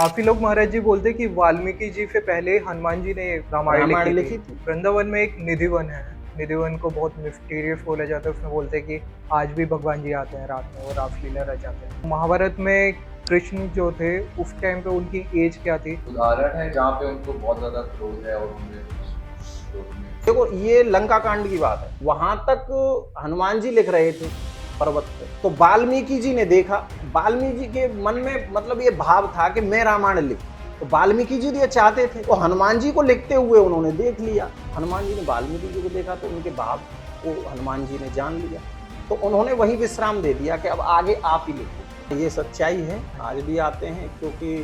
काफी लोग महाराज जी बोलते हैं कि वाल्मीकि जी से पहले हनुमान जी ने रामायण लिखी थी। वृंदावन में एक निधिवन है, निधिवन को बहुत मिस्टीरियस बोला जाता है। उसमें बोलते हैं कि आज भी भगवान जी आते हैं रात में और रासलीला रचाते हैं। महाभारत में कृष्ण जो थे उस टाइम पे उनकी एज क्या थी? उदाहरण है जहाँ पे उनको बहुत ज्यादा क्रोध है और उनमें देखो ये लंका कांड की बात है, वहां तक हनुमान जी लिख रहे थे पर्वत पे, तो वाल्मीकि जी ने देखा। वाल्मीकि के मन में मतलब ये भाव था कि मैं रामायण लिखूं, तो वाल्मीकि जी ये चाहते थे, तो हनुमान जी को लिखते हुए उन्होंने देख लिया। हनुमान जी ने वाल्मीकि जी को देखा तो उनके भाव को हनुमान जी ने जान लिया, तो उन्होंने वही विश्राम दे दिया कि अब आगे आप ही लिखो। ये सच्चाई है, आज भी आते हैं, क्योंकि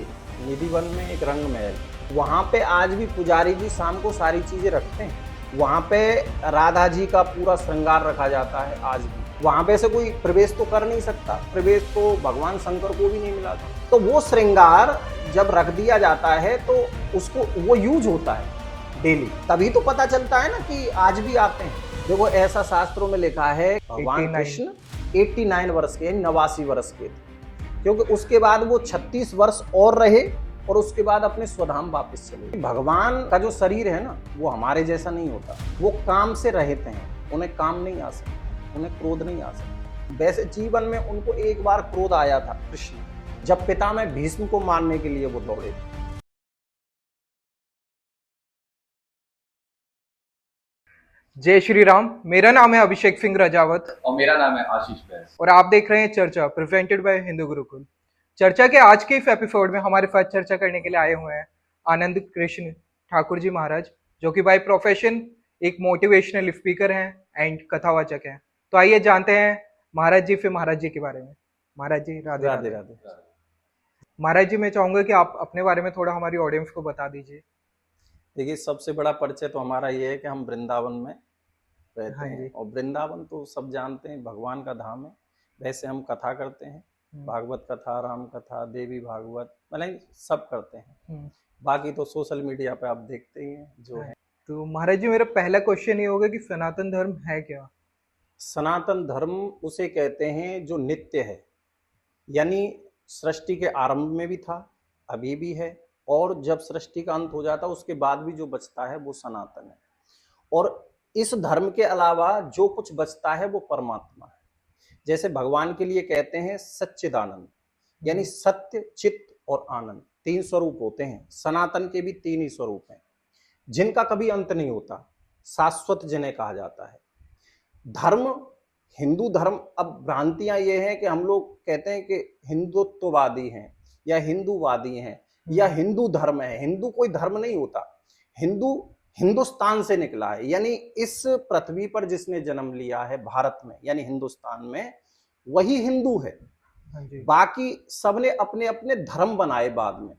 निधिवन में एक रंग महल, वहाँ पे आज भी पुजारी जी शाम को सारी चीजें रखते हैं। वहाँ पे राधा जी का पूरा श्रृंगार रखा जाता है आज भी। वहाँ पे से कोई प्रवेश तो कर नहीं सकता, प्रवेश तो भगवान शंकर को भी नहीं मिला था। तो वो श्रृंगार जब रख दिया जाता है तो उसको वो यूज होता है डेली, तभी तो पता चलता है ना कि आज भी आते हैं। देखो ऐसा शास्त्रों में लिखा है भगवान कृष्ण 89 वर्ष के, 89 वर्ष के थे, क्योंकि उसके बाद वो 36 वर्ष और रहे और उसके बाद अपने स्वधाम वापस चले। भगवान का जो शरीर है ना वो हमारे जैसा नहीं होता, वो काम से रहित हैं, उन्हें काम नहीं आ सकता, उन्हें क्रोध नहीं आ सकता। वैसे जीवन में उनको एक बार क्रोध आया था कृष्ण, जब पिता में भीष्म को मारने के लिए वो दौड़े थे। जय श्री राम। मेरा नाम है अभिषेक सिंह राजावत और मेरा नाम है आशीष बैस और आप देख रहे हैं चर्चा प्रेजेंटेड बाय हिंदू गुरुकुल। चर्चा के आज के इस एपिसोड में हमारे साथ चर्चा करने के लिए आए हुए हैं आनंद कृष्ण ठाकुर जी महाराज, जो कि बाय प्रोफेशन एक मोटिवेशनल स्पीकर हैं एंड कथावाचक हैं। तो आइए जानते हैं महाराज जी के बारे में। महाराज जी राधे राधे राधे। राधे। महाराज जी मैं चाहूंगा कि आप अपने बारे में थोड़ा हमारी ऑडियंस को बता दीजिए। देखिए सबसे बड़ा परिचय तो हमारा ये है कि हम वृंदावन में रहते हाँ जी। हैं, और वृंदावन तो सब जानते हैं भगवान का धाम है। वैसे हम कथा करते हैं, भागवत कथा, राम कथा, देवी भागवत, मतलब सब करते हैं। बाकी तो सोशल मीडिया पे आप देखते ही हैं जो है। तो महाराज जी मेरा पहला क्वेश्चन ये होगा कि सनातन धर्म है क्या? सनातन धर्म उसे कहते हैं जो नित्य है, यानी सृष्टि के आरंभ में भी था, अभी भी है, और जब सृष्टि का अंत हो जाता है उसके बाद भी जो बचता है वो सनातन है। और इस धर्म के अलावा जो कुछ बचता है वो परमात्मा है। जैसे भगवान के लिए कहते हैं सच्चिदानंद, यानी सत्य, चित्त और आनंद, 3 स्वरूप होते हैं। सनातन के भी 3 ही स्वरूप हैं जिनका कभी अंत नहीं होता, शाश्वत जिन्हें कहा जाता है। धर्म, हिंदू धर्म, अब भ्रांतियां ये हैं कि हम लोग कहते हैं कि हिंदुत्ववादी हैं या हिंदूवादी हैं या हिंदू धर्म है। हिंदू कोई धर्म नहीं होता, हिंदू हिंदुस्तान से निकला है, यानी इस पृथ्वी पर जिसने जन्म लिया है भारत में यानी हिंदुस्तान में, वही हिंदू है। बाकी सबने अपने अपने धर्म बनाए बाद में।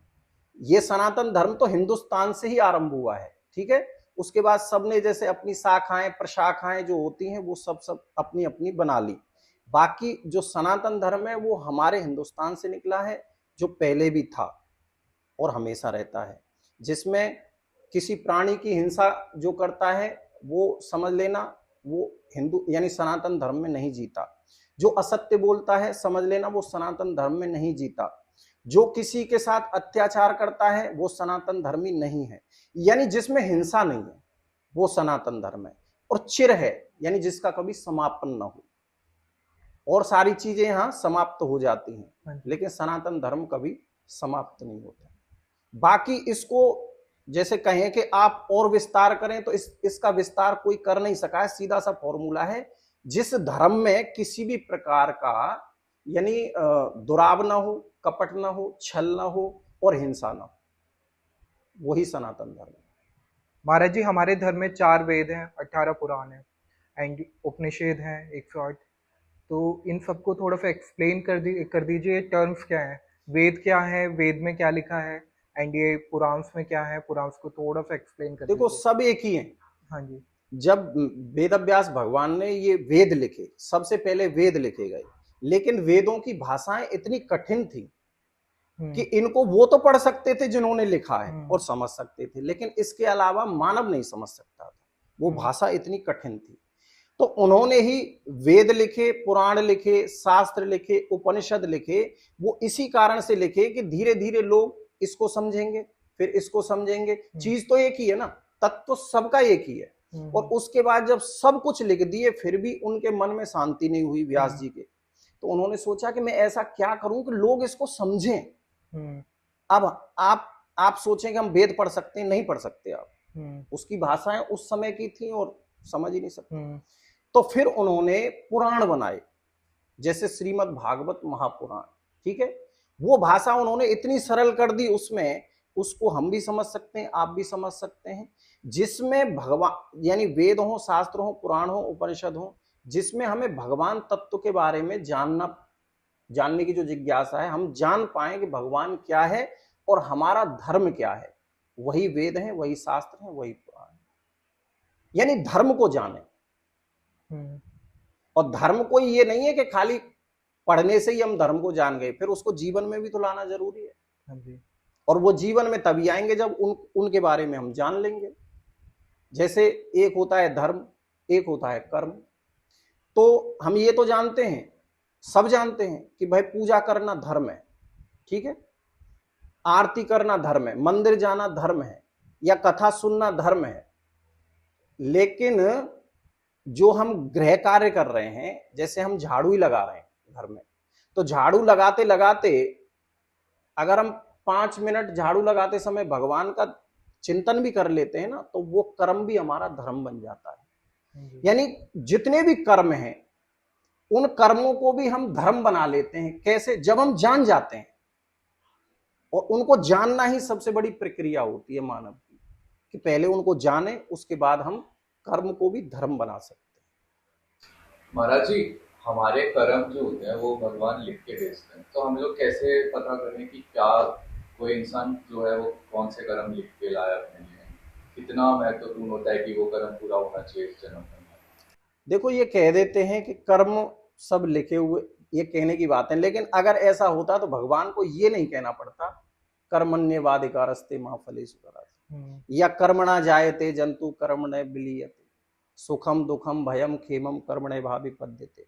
ये सनातन धर्म तो हिंदुस्तान से ही आरंभ हुआ है, ठीक है। उसके बाद सबने जैसे अपनी शाखाएं प्रशाखाएं जो होती हैं वो सब अपनी अपनी बना ली। बाकी जो सनातन धर्म है वो हमारे हिंदुस्तान से निकला है, जो पहले भी था और हमेशा रहता है। जिसमें किसी प्राणी की हिंसा जो करता है वो समझ लेना वो हिंदू यानी सनातन धर्म में नहीं जीता। जो असत्य बोलता है समझ लेना वो सनातन धर्म में नहीं जीता। जो किसी के साथ अत्याचार करता है वो सनातन धर्मी नहीं है, यानी जिसमें हिंसा नहीं है वो सनातन धर्म है। और चिर है यानी जिसका कभी समापन न हो, और सारी चीजें यहाँ समाप्त हो जाती हैं, लेकिन सनातन धर्म कभी समाप्त नहीं होता। बाकी इसको जैसे कहें कि आप और विस्तार करें तो इसका विस्तार कोई कर नहीं सका है। सीधा सा फॉर्मूला है, जिस धर्म में किसी भी प्रकार का यानी दुराव ना हो, कपट ना हो, छल ना हो और हिंसा ना हो, वही सनातन धर्म है। महाराज जी हमारे धर्म में 4 वेद हैं, 18 पुराण हैं एंड उपनिषद हैं 108। तो इन सबको थोड़ा सा एक्सप्लेन कर दीजिए। टर्म्स क्या हैं, वेद क्या है, वेद में क्या लिखा है एंड ये पुराण्स में क्या है, पुराण्स को थोड़ा सा एक्सप्लेन कर दीजिए। देखो सब एक ही हैं। हाँ जी। जब वेदव्यास भगवान ने ये वेद लिखे, सबसे पहले वेद लिखे गए, लेकिन वेदों की भाषाएं इतनी कठिन थी कि इनको वो तो पढ़ सकते थे जिन्होंने लिखा है और समझ सकते थे, लेकिन इसके अलावा मानव नहीं समझ सकता था, वो भाषा इतनी कठिन थी। तो उन्होंने ही वेद लिखे, पुराण लिखे, शास्त्र लिखे, उपनिषद लिखे। वो इसी कारण से लिखे कि धीरे धीरे लोग इसको समझेंगे, फिर इसको समझेंगे, चीज तो एक ही है ना, तत्व तो सबका एक ही है। और उसके बाद जब सब कुछ लिख दिए फिर भी उनके मन में शांति नहीं हुई व्यास जी के, तो उन्होंने सोचा कि मैं ऐसा क्या करूं कि लोग इसको समझें। अब आप सोचें कि हम वेद पढ़ सकते हैं, नहीं पढ़ सकते आप, उसकी भाषाएं उस समय की थी और समझ ही नहीं सकते। तो फिर उन्होंने पुराण बनाए, जैसे श्रीमद् भागवत महापुराण, ठीक है, वो भाषा उन्होंने इतनी सरल कर दी उसमें, उसको हम भी समझ सकते हैं, आप भी समझ सकते हैं, जिसमें भगवान यानी वेद हो, शास्त्र हो, पुराण हो, उपनिषद हो, जिसमें हमें भगवान तत्व के बारे में जानने की जो जिज्ञासा है, हम जान पाए कि भगवान क्या है और हमारा धर्म क्या है। वही वेद है, वही शास्त्र है, वही पुराण है, यानी धर्म को जाने। और धर्म कोई ये नहीं है कि खाली पढ़ने से ही हम धर्म को जान गए, फिर उसको जीवन में भी तो लाना जरूरी है। हाँ जी। और वो जीवन में तभी आएंगे जब उनके बारे में हम जान लेंगे। जैसे एक होता है धर्म, एक होता है कर्म। तो हम ये तो जानते हैं, सब जानते हैं कि भाई पूजा करना धर्म है, ठीक है, आरती करना धर्म है, मंदिर जाना धर्म है, या कथा सुनना धर्म है। लेकिन जो हम गृह कार्य कर रहे हैं, जैसे हम झाड़ू ही लगा रहे हैं घर में, तो झाड़ू लगाते लगाते अगर हम 5 मिनट झाड़ू लगाते समय भगवान का चिंतन भी कर लेते हैं ना, तो वो कर्म भी हमारा धर्म बन जाता है। यानी जितने भी कर्म हैं उन कर्मों को भी हम धर्म बना लेते हैं। कैसे? जब हम जान जाते हैं, और उनको जानना ही सबसे बड़ी प्रक्रिया होती है मानव की, कि पहले उनको जाने, उसके बाद हम कर्म को भी धर्म बना सकते हैं। महाराज जी, हमारे कर्म जो होते हैं वो भगवान लिख के भेजते हैं, तो हम लोग कैसे पता करें कि क्या कोई इंसान जो है वो कौन से कर्म लिख के लाया अपने लिए? कितना महत्वपूर्ण होता है कि वो कर्म पूरा होना चाहिए इस जन्म में? देखो, ये कह देते हैं कि कर्म सब लिखे हुए, ये कहने की बात है, लेकिन अगर ऐसा होता तो भगवान को ये नहीं कहना पड़ता कर्मण्येवाधिकारस्ते मा फलेषु कदाचन, या कर्मणा जायते जंतु कर्मणे विलीयते, सुखम दुखम भयम खेमम कर्मणे भाविपद्यते।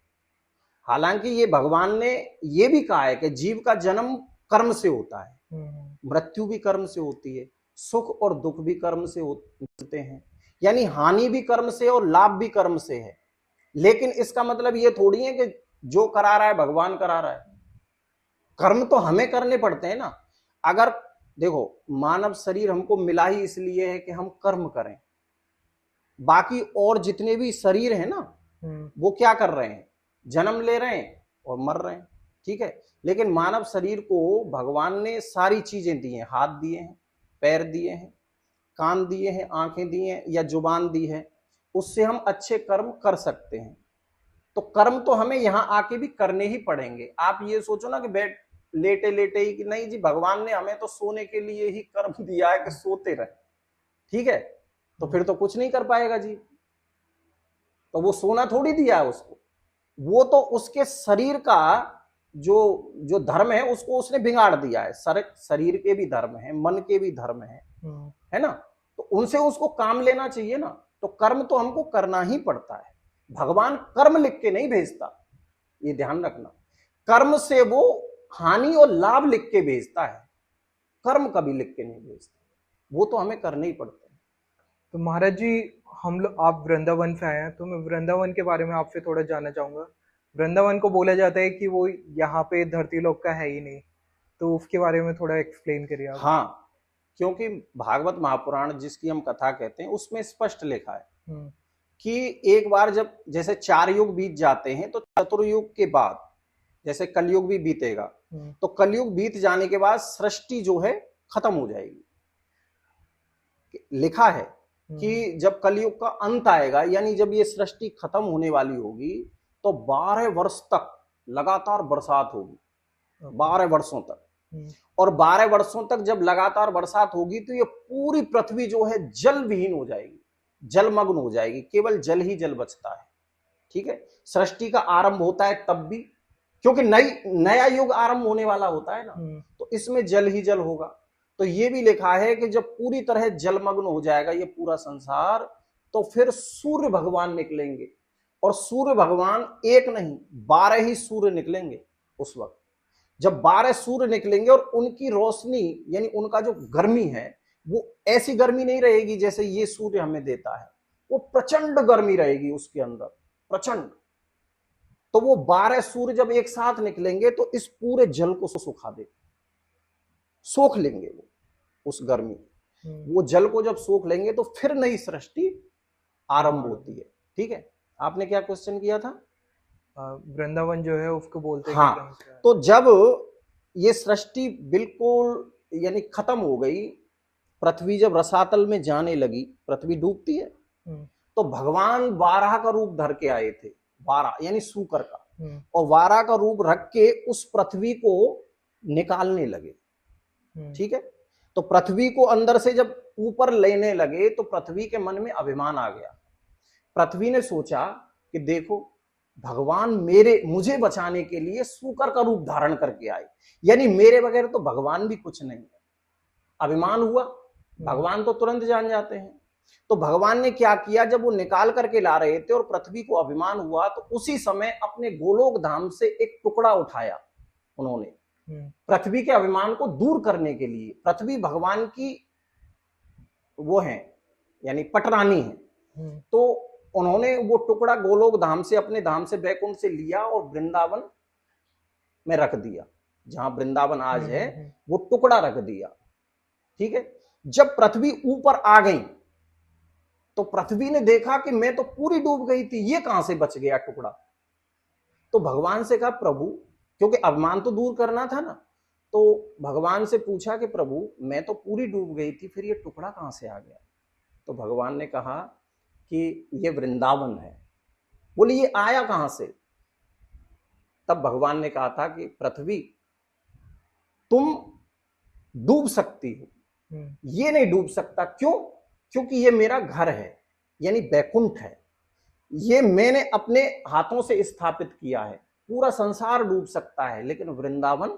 हालांकि ये भगवान ने ये भी कहा है कि जीव का जन्म कर्म से होता है, मृत्यु भी कर्म से होती है, सुख और दुख भी कर्म से होते हैं, यानी हानि भी कर्म से और लाभ भी कर्म से है। लेकिन इसका मतलब ये थोड़ी है कि जो करा रहा है भगवान करा रहा है, कर्म तो हमें करने पड़ते हैं ना। अगर देखो, मानव शरीर हमको मिला ही इसलिए है कि हम कर्म करें, बाकी और जितने भी शरीर है ना वो क्या कर रहे हैं? जन्म ले रहे हैं और मर रहे हैं, ठीक है। लेकिन मानव शरीर को भगवान ने सारी चीजें दी हैं, हाथ दिए हैं, पैर दिए हैं, कान दिए हैं, आंखें दी हैं, या जुबान दी है, उससे हम अच्छे कर्म कर सकते हैं। तो कर्म तो हमें यहां आके भी करने ही पड़ेंगे। आप ये सोचो ना कि बैठ लेटे लेटे ही, कि नहीं जी, भगवान ने हमें तो सोने के लिए ही कर्म दिया है कि सोते रहे, ठीक है, तो फिर तो कुछ नहीं कर पाएगा जी। तो वो सोना थोड़ी दिया है उसको, वो तो उसके शरीर का जो धर्म है उसको उसने बिगाड़ दिया है। शरीर के भी धर्म है, मन के भी धर्म है ना, तो उनसे उसको काम लेना चाहिए ना। तो कर्म तो हमको करना ही पड़ता है। भगवान कर्म लिख के नहीं भेजता, ये ध्यान रखना। कर्म से वो हानि और लाभ लिख के भेजता है, कर्म कभी लिख के नहीं भेजता, वो तो हमें करने ही पड़ते हैं। तो महाराज जी, हम लोग, आप वृंदावन से आए हैं, तो मैं वृंदावन के बारे में आपसे थोड़ा जानना चाहूंगा। वृंदावन को बोला जाता है कि वो यहाँ पे धरती लोक का है ही नहीं, तो उसके बारे में थोड़ा एक्सप्लेन करिए आप। हाँ, क्योंकि भागवत महापुराण जिसकी हम कथा कहते हैं उसमें स्पष्ट लिखा है कि एक बार जब जैसे 4 युग बीत जाते हैं, तो चतुर्युग के बाद जैसे कलयुग भी बीतेगा, तो कलयुग बीत जाने के बाद सृष्टि जो है खत्म हो जाएगी। लिखा है कि जब कलयुग का अंत आएगा, यानी जब ये सृष्टि खत्म होने वाली होगी, तो 12 वर्ष तक लगातार बरसात होगी, 12 वर्षों तक। और 12 वर्षों तक जब लगातार बरसात होगी, तो ये पूरी पृथ्वी जो है जल विहीन हो जाएगी, जलमग्न हो जाएगी, केवल जल ही जल बचता है, ठीक है। सृष्टि का आरंभ होता है तब भी, क्योंकि नया युग आरंभ होने वाला होता है ना, तो इसमें जल ही जल होगा। तो ये भी लिखा है कि जब पूरी तरह जलमग्न हो जाएगा ये पूरा संसार, तो फिर सूर्य भगवान निकलेंगे, और सूर्य भगवान एक नहीं 12 ही सूर्य निकलेंगे उस वक्त। जब 12 सूर्य निकलेंगे और उनकी रोशनी यानी उनका जो गर्मी है वो ऐसी गर्मी नहीं रहेगी जैसे ये सूर्य हमें देता है, वो प्रचंड गर्मी रहेगी उसके अंदर, प्रचंड। तो वो 12 सूर्य जब एक साथ निकलेंगे तो इस पूरे जल को सुखा दे, सोख लेंगे वो उस गर्मी। वो जल को जब सोख लेंगे तो फिर नई सृष्टि आरंभ होती है। ठीक है, आपने क्या क्वेश्चन किया था? वृंदावन जो है उसको बोलते हैं हाँ, कि कहीं से आया। तो जब ये सृष्टि बिल्कुल यानी खत्म हो गई, पृथ्वी जब रसातल में जाने लगी, पृथ्वी डूबती है, तो भगवान वाराह का रूप धर के आए थे, वाराह यानी सूकर का, और वाराह का रूप रख के उस पृथ्वी को निकालने लगे। ठीक है, तो पृथ्वी को अंदर से जब ऊपर लेने लगे तो पृथ्वी के मन में अभिमान आ गया। पृथ्वी ने सोचा कि देखो भगवान मुझे बचाने के लिए सूकर का रूप धारण करके आए, यानी मेरे बगैर तो भगवान भी कुछ नहीं है। अभिमान हुआ, भगवान तो तुरंत जान जाते हैं। तो भगवान ने क्या किया, जब वो निकाल करके ला रहे थे और पृथ्वी को अभिमान हुआ तो उसी समय अपने गोलोक धाम से एक टुकड़ा उठाया उन्होंने, पृथ्वी के अभिमान को दूर करने के लिए। पृथ्वी भगवान की वो है यानी पटरानी है, तो उन्होंने वो टुकड़ा गोलोक धाम से, अपने धाम से, बैकुंठ से लिया और वृंदावन में रख दिया, जहां वृंदावन आज है वो टुकड़ा रख दिया। ठीक है, जब पृथ्वी ऊपर आ गई तो पृथ्वी ने देखा कि मैं तो पूरी डूब गई थी, ये कहां से बच गया टुकड़ा। तो भगवान से कहा प्रभु, क्योंकि अभिमान तो दूर करना था ना, तो भगवान से पूछा कि प्रभु मैं तो पूरी डूब गई थी, फिर ये टुकड़ा कहां से आ गया। तो भगवान ने कहा कि ये वृंदावन है। बोले ये आया कहां से? तब भगवान ने कहा था कि पृथ्वी तुम डूब सकती हो, ये नहीं डूब सकता। क्यों? क्योंकि ये मेरा घर है, यानी बैकुंठ है, ये मैंने अपने हाथों से स्थापित किया है। पूरा संसार डूब सकता है लेकिन वृंदावन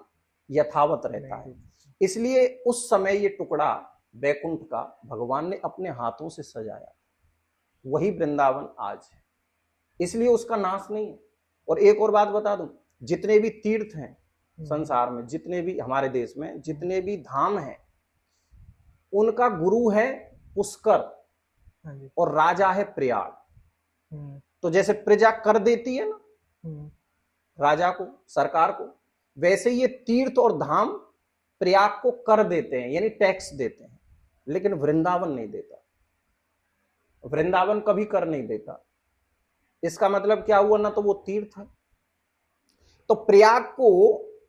यथावत रहता है। इसलिए उस समय ये टुकड़ा बैकुंठ का भगवान ने अपने हाथों से सजाया, वही वृंदावन आज है, इसलिए उसका नाश नहीं है। और एक और बात बता दूं, जितने भी तीर्थ हैं संसार में, जितने भी हमारे देश में जितने भी धाम हैं, उनका गुरु है पुष्कर और राजा है प्रयाग। तो जैसे प्रजा कर देती है ना राजा को, सरकार को, वैसे ये तीर्थ और धाम प्रयाग को कर देते हैं, यानी टैक्स देते हैं, लेकिन वृंदावन नहीं देता। वृंदावन कभी कर नहीं देता। इसका मतलब क्या हुआ, ना तो वो तीर्थ है। तो प्रयाग को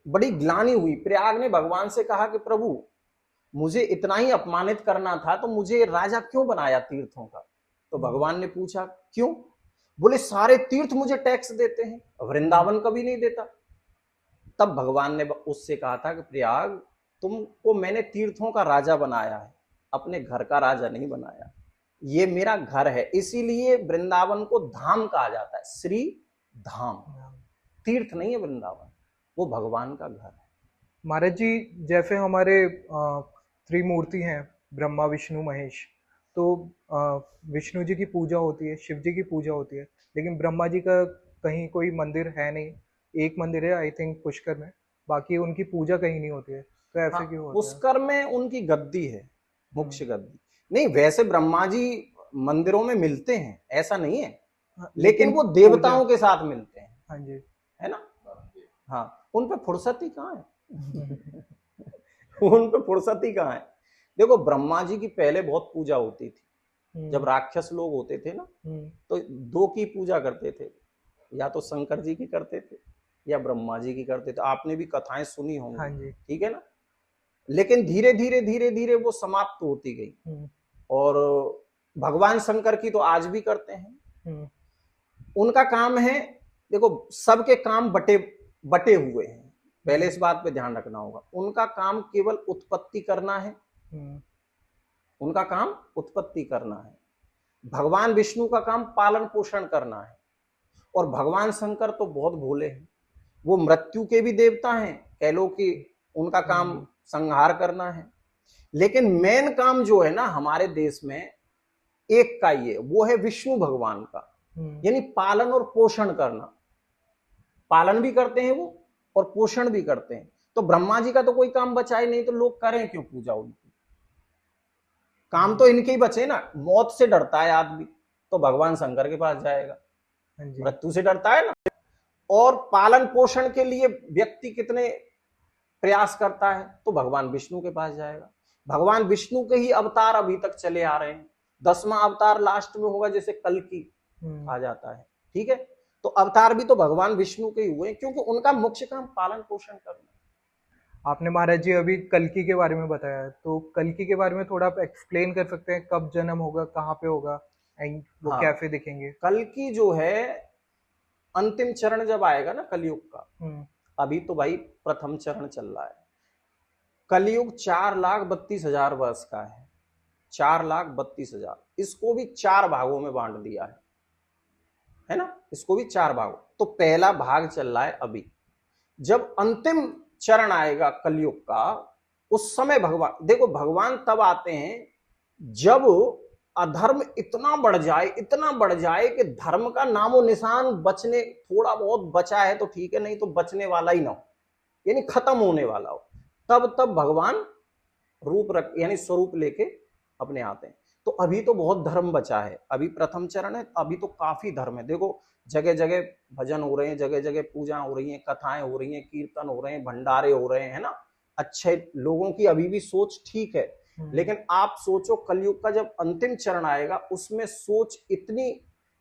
बड़ी ग्लानि हुई। प्रयाग ने भगवान से कहा कि प्रभु मुझे इतना ही अपमानित करना था तो मुझे राजा क्यों बनाया तीर्थों का। तो भगवान ने पूछा क्यों? बोले सारे तीर्थ मुझे टैक्स देते हैं, वृंदावन कभी नहीं देता। तब भगवान ने उससे कहा था कि प्रयाग तुमको मैंने तीर्थों का राजा बनाया है, अपने घर का राजा नहीं बनाया। ये मेरा घर है, इसीलिए वृंदावन को धाम कहा जाता है, श्री धाम। तीर्थ नहीं है वृंदावन, वो भगवान का घर है। महाराज जी, जैसे हमारे त्रिमूर्ति हैं ब्रह्मा विष्णु महेश, तो विष्णु जी की पूजा होती है, शिव जी की पूजा होती है, लेकिन ब्रह्मा जी का कहीं कोई मंदिर है नहीं। एक मंदिर है आई थिंक पुष्कर में, बाकी उनकी पूजा कहीं नहीं होती है। तो ऐसे क्यों होता है? पुष्कर में उनकी गद्दी है, मुख्य गद्दी नहीं। वैसे ब्रह्मा जी मंदिरों में मिलते हैं, ऐसा नहीं है, लेकिन वो देवताओं के साथ मिलते हैं। हाँ जी, है ना। हाँ, उन पे फुर्सत ही कहाँ है उन पे फुर्सत ही कहाँ है। देखो ब्रह्मा जी की पहले बहुत पूजा होती थी। जब राक्षस लोग होते थे ना, तो दो की पूजा करते थे, या तो शंकर जी की करते थे या ब्रह्मा जी की करते थे। आपने भी कथाएं सुनी होंगी। हाँ जी। ठीक है ना। लेकिन धीरे धीरे धीरे धीरे वो समाप्त होती गई, और भगवान शंकर की तो आज भी करते हैं। उनका काम है, देखो सबके काम बटे बटे हुए हैं, पहले इस बात पे ध्यान रखना होगा। उनका काम केवल उत्पत्ति करना है, उनका काम उत्पत्ति करना है। भगवान विष्णु का काम पालन पोषण करना है, और भगवान शंकर तो बहुत भोले हैं, वो मृत्यु के भी देवता हैं, कह लो कि उनका काम संहार करना है। लेकिन मेन काम जो है ना हमारे देश में एक का ही है, वो है विष्णु भगवान का, यानी पालन और पोषण करना। पालन भी करते हैं वो और पोषण भी करते हैं। तो ब्रह्मा जी का तो कोई काम बचा ही नहीं, तो लोग करें क्यों पूजा उनकी? काम तो इनके ही बचे ना। मौत से डरता है आदमी तो भगवान शंकर के पास जाएगा, हाँ जी। मृत्यु से डरता है ना। और पालन पोषण के लिए व्यक्ति कितने प्रयास करता है तो भगवान विष्णु के पास जाएगा। भगवान विष्णु के ही अवतार अभी तक चले आ रहे हैं। 10वां अवतार लास्ट में होगा, जैसे कल की आ जाता है, ठीक है। तो अवतार भी तो भगवान विष्णु के ही हुए, क्योंकि उनका मुख्य काम पालन पोषण करना। आपने महाराज जी अभी कल्कि के बारे में बताया, तो कल्कि के बारे में थोड़ा आप एक्सप्लेन कर सकते हैं, कब जन्म होगा, कहाँ पे होगा, एंड वो हाँ, कैसे दिखेंगे? कल की जो है अंतिम चरण जब आएगा ना कलयुग का, अभी तो भाई प्रथम चरण चल रहा है। कलयुग 4,32,000 वर्ष का है, 4,32,000। इसको भी 4 भागों में बांट दिया है ना, इसको भी 4 भागों। तो पहला भाग चल रहा है अभी। जब अंतिम चरण आएगा कलयुग का, उस समय भगवान, देखो भगवान तब आते हैं जब अधर्म इतना बढ़ जाए, इतना बढ़ जाए कि धर्म का नामो निशान बचने, थोड़ा बहुत बचा है तो ठीक है, नहीं तो बचने वाला ही ना हो, यानी खत्म होने वाला हो। तब भगवान रूप रख, यानी स्वरूप लेके अपने आते हैं। तो अभी तो बहुत धर्म बचा है, अभी प्रथम चरण है, अभी तो काफी धर्म है। देखो जगह जगह भजन हो रहे हैं, जगह जगह पूजा हो रही है, कथाएं हो रही हैं, कीर्तन हो रहे हैं, भंडारे हो रहे हैं, है ना। अच्छे लोगों की अभी भी सोच ठीक है, लेकिन आप सोचो कलयुग का जब अंतिम चरण आएगा, उसमें सोच इतनी,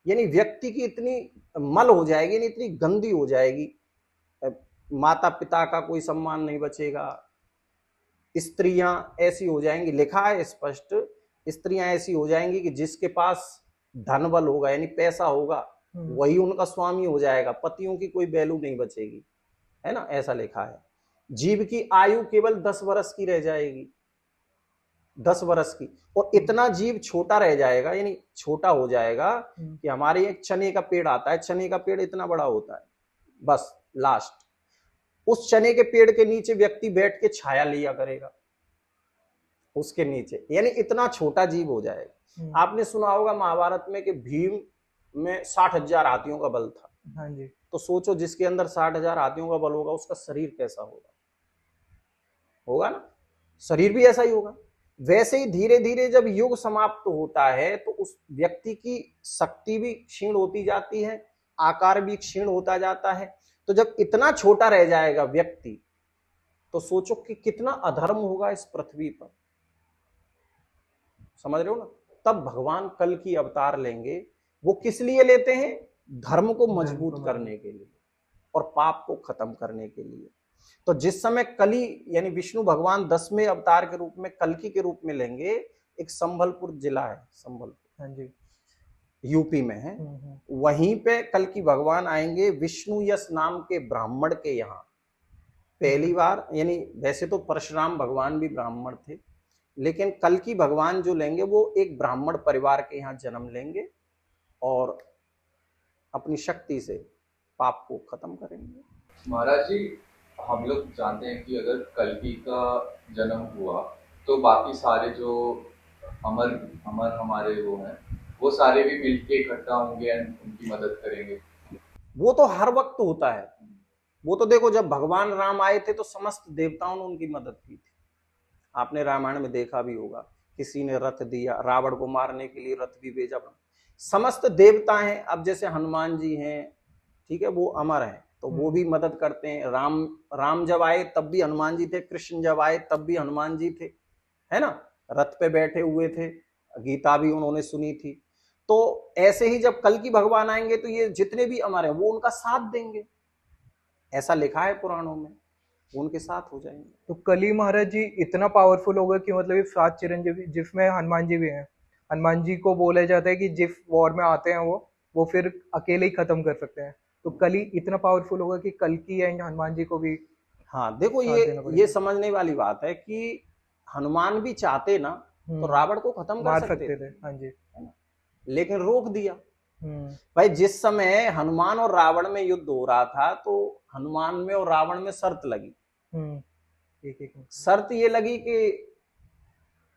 यानी व्यक्ति की इतनी मल हो जाएगी, यानी इतनी गंदी हो जाएगी, माता पिता का कोई सम्मान नहीं बचेगा, स्त्रियां ऐसी हो जाएंगी, लिखा है स्पष्ट, स्त्रियां ऐसी हो जाएंगी कि जिसके पास धन बल होगा, यानी पैसा होगा, वही उनका स्वामी हो जाएगा, पतियों की कोई वैल्यू नहीं बचेगी, है ना, ऐसा लिखा है। जीव की आयु केवल 10 वर्ष की रह जाएगी, 10 वर्ष की, और इतना जीव छोटा रह जाएगा, यानी छोटा हो जाएगा कि हमारे एक चने का पेड़ आता है, चने का पेड़ इतना बड़ा होता है, बस लास्ट उस चने के पेड़ के नीचे व्यक्ति बैठ के छाया लिया करेगा उसके नीचे, यानी इतना छोटा जीव हो जाएगा। आपने सुना होगा महाभारत में कि भीम में 60,000 हाथियों का बल था। हाँ जी। तो सोचो जिसके अंदर 60,000 हाथियों का बल होगा, उसका शरीर कैसा होगा, होगा ना, शरीर भी ऐसा ही होगा। वैसे ही धीरे धीरे जब युग समाप्त होता है तो उस व्यक्ति की शक्ति भी क्षीण होती जाती है, आकार भी क्षीण होता जाता है। तो जब इतना छोटा रह जाएगा व्यक्ति, तो सोचो कि कितना अधर्म होगा इस पृथ्वी पर, समझ रहे हो ना। तब भगवान कल की अवतार लेंगे। वो किस लिए लेते हैं? धर्म को मजबूत करने के लिए और पाप को खत्म करने के लिए। तो जिस समय कली, यानी विष्णु भगवान 10वें अवतार के रूप में कल्कि के रूप में लेंगे, एक संबलपुर जिला है, संबलपुर, हाँ जी, यूपी में है, वहीं पे कल्कि भगवान आएंगे विष्णु यश नाम के ब्राह्मण के यहाँ पहली बार। यानी वैसे तो परशुराम भगवान भी ब्राह्मण थे, लेकिन कल्कि भगवान जो लेंगे वो एक ब्राह्मण परिवार के यहाँ जन्म लेंगे और अपनी शक्ति से पाप को खत्म करेंगे। महाराज जी, हम लोग जानते हैं कि अगर कल्कि का जन्म हुआ तो बाकी सारे जो अमर अमर हमारे वो हैं, वो सारे भी मिलके इकट्ठा होंगे एंड उनकी मदद करेंगे। वो तो हर वक्त होता है। वो तो देखो जब भगवान राम आए थे तो समस्त देवताओं ने उनकी मदद की थी। आपने रामायण में देखा भी होगा, किसी ने रथ दिया, रावण को मारने के लिए रथ भी भेजा। समस्त देवता हैं। अब जैसे हनुमान जी हैं, ठीक है, वो अमर हैं तो वो भी मदद करते हैं। राम जब आए तब भी हनुमान जी थे, कृष्ण जब आए तब भी हनुमान जी थे, है ना, रथ पे बैठे हुए थे, गीता भी उन्होंने सुनी थी। तो ऐसे ही जब कल्कि भगवान आएंगे तो ये जितने भी अमर हैं वो उनका साथ देंगे, ऐसा लिखा है पुराणों में, उनके साथ हो जाएंगे। तो कली महाराज जी इतना पावरफुल होगा कि मतलब ये 7 चिरंजीवी, जिसमें हनुमान जी भी हैं, हनुमान जी को बोला जाता है कि जिस वॉर में आते हैं वो फिर अकेले ही खत्म कर सकते हैं। तो कली इतना पावरफुल होगा कि कल्कि एंड हनुमान जी को भी। हाँ देखो, ये समझने वाली बात है कि हनुमान भी चाहते ना तो रावण को खत्म कर सकते थे। हाँ जी, लेकिन रोक दिया। भाई जिस समय हनुमान और रावण में युद्ध हो रहा था तो हनुमान में और रावण में शर्त लगी। शर्त ये लगी कि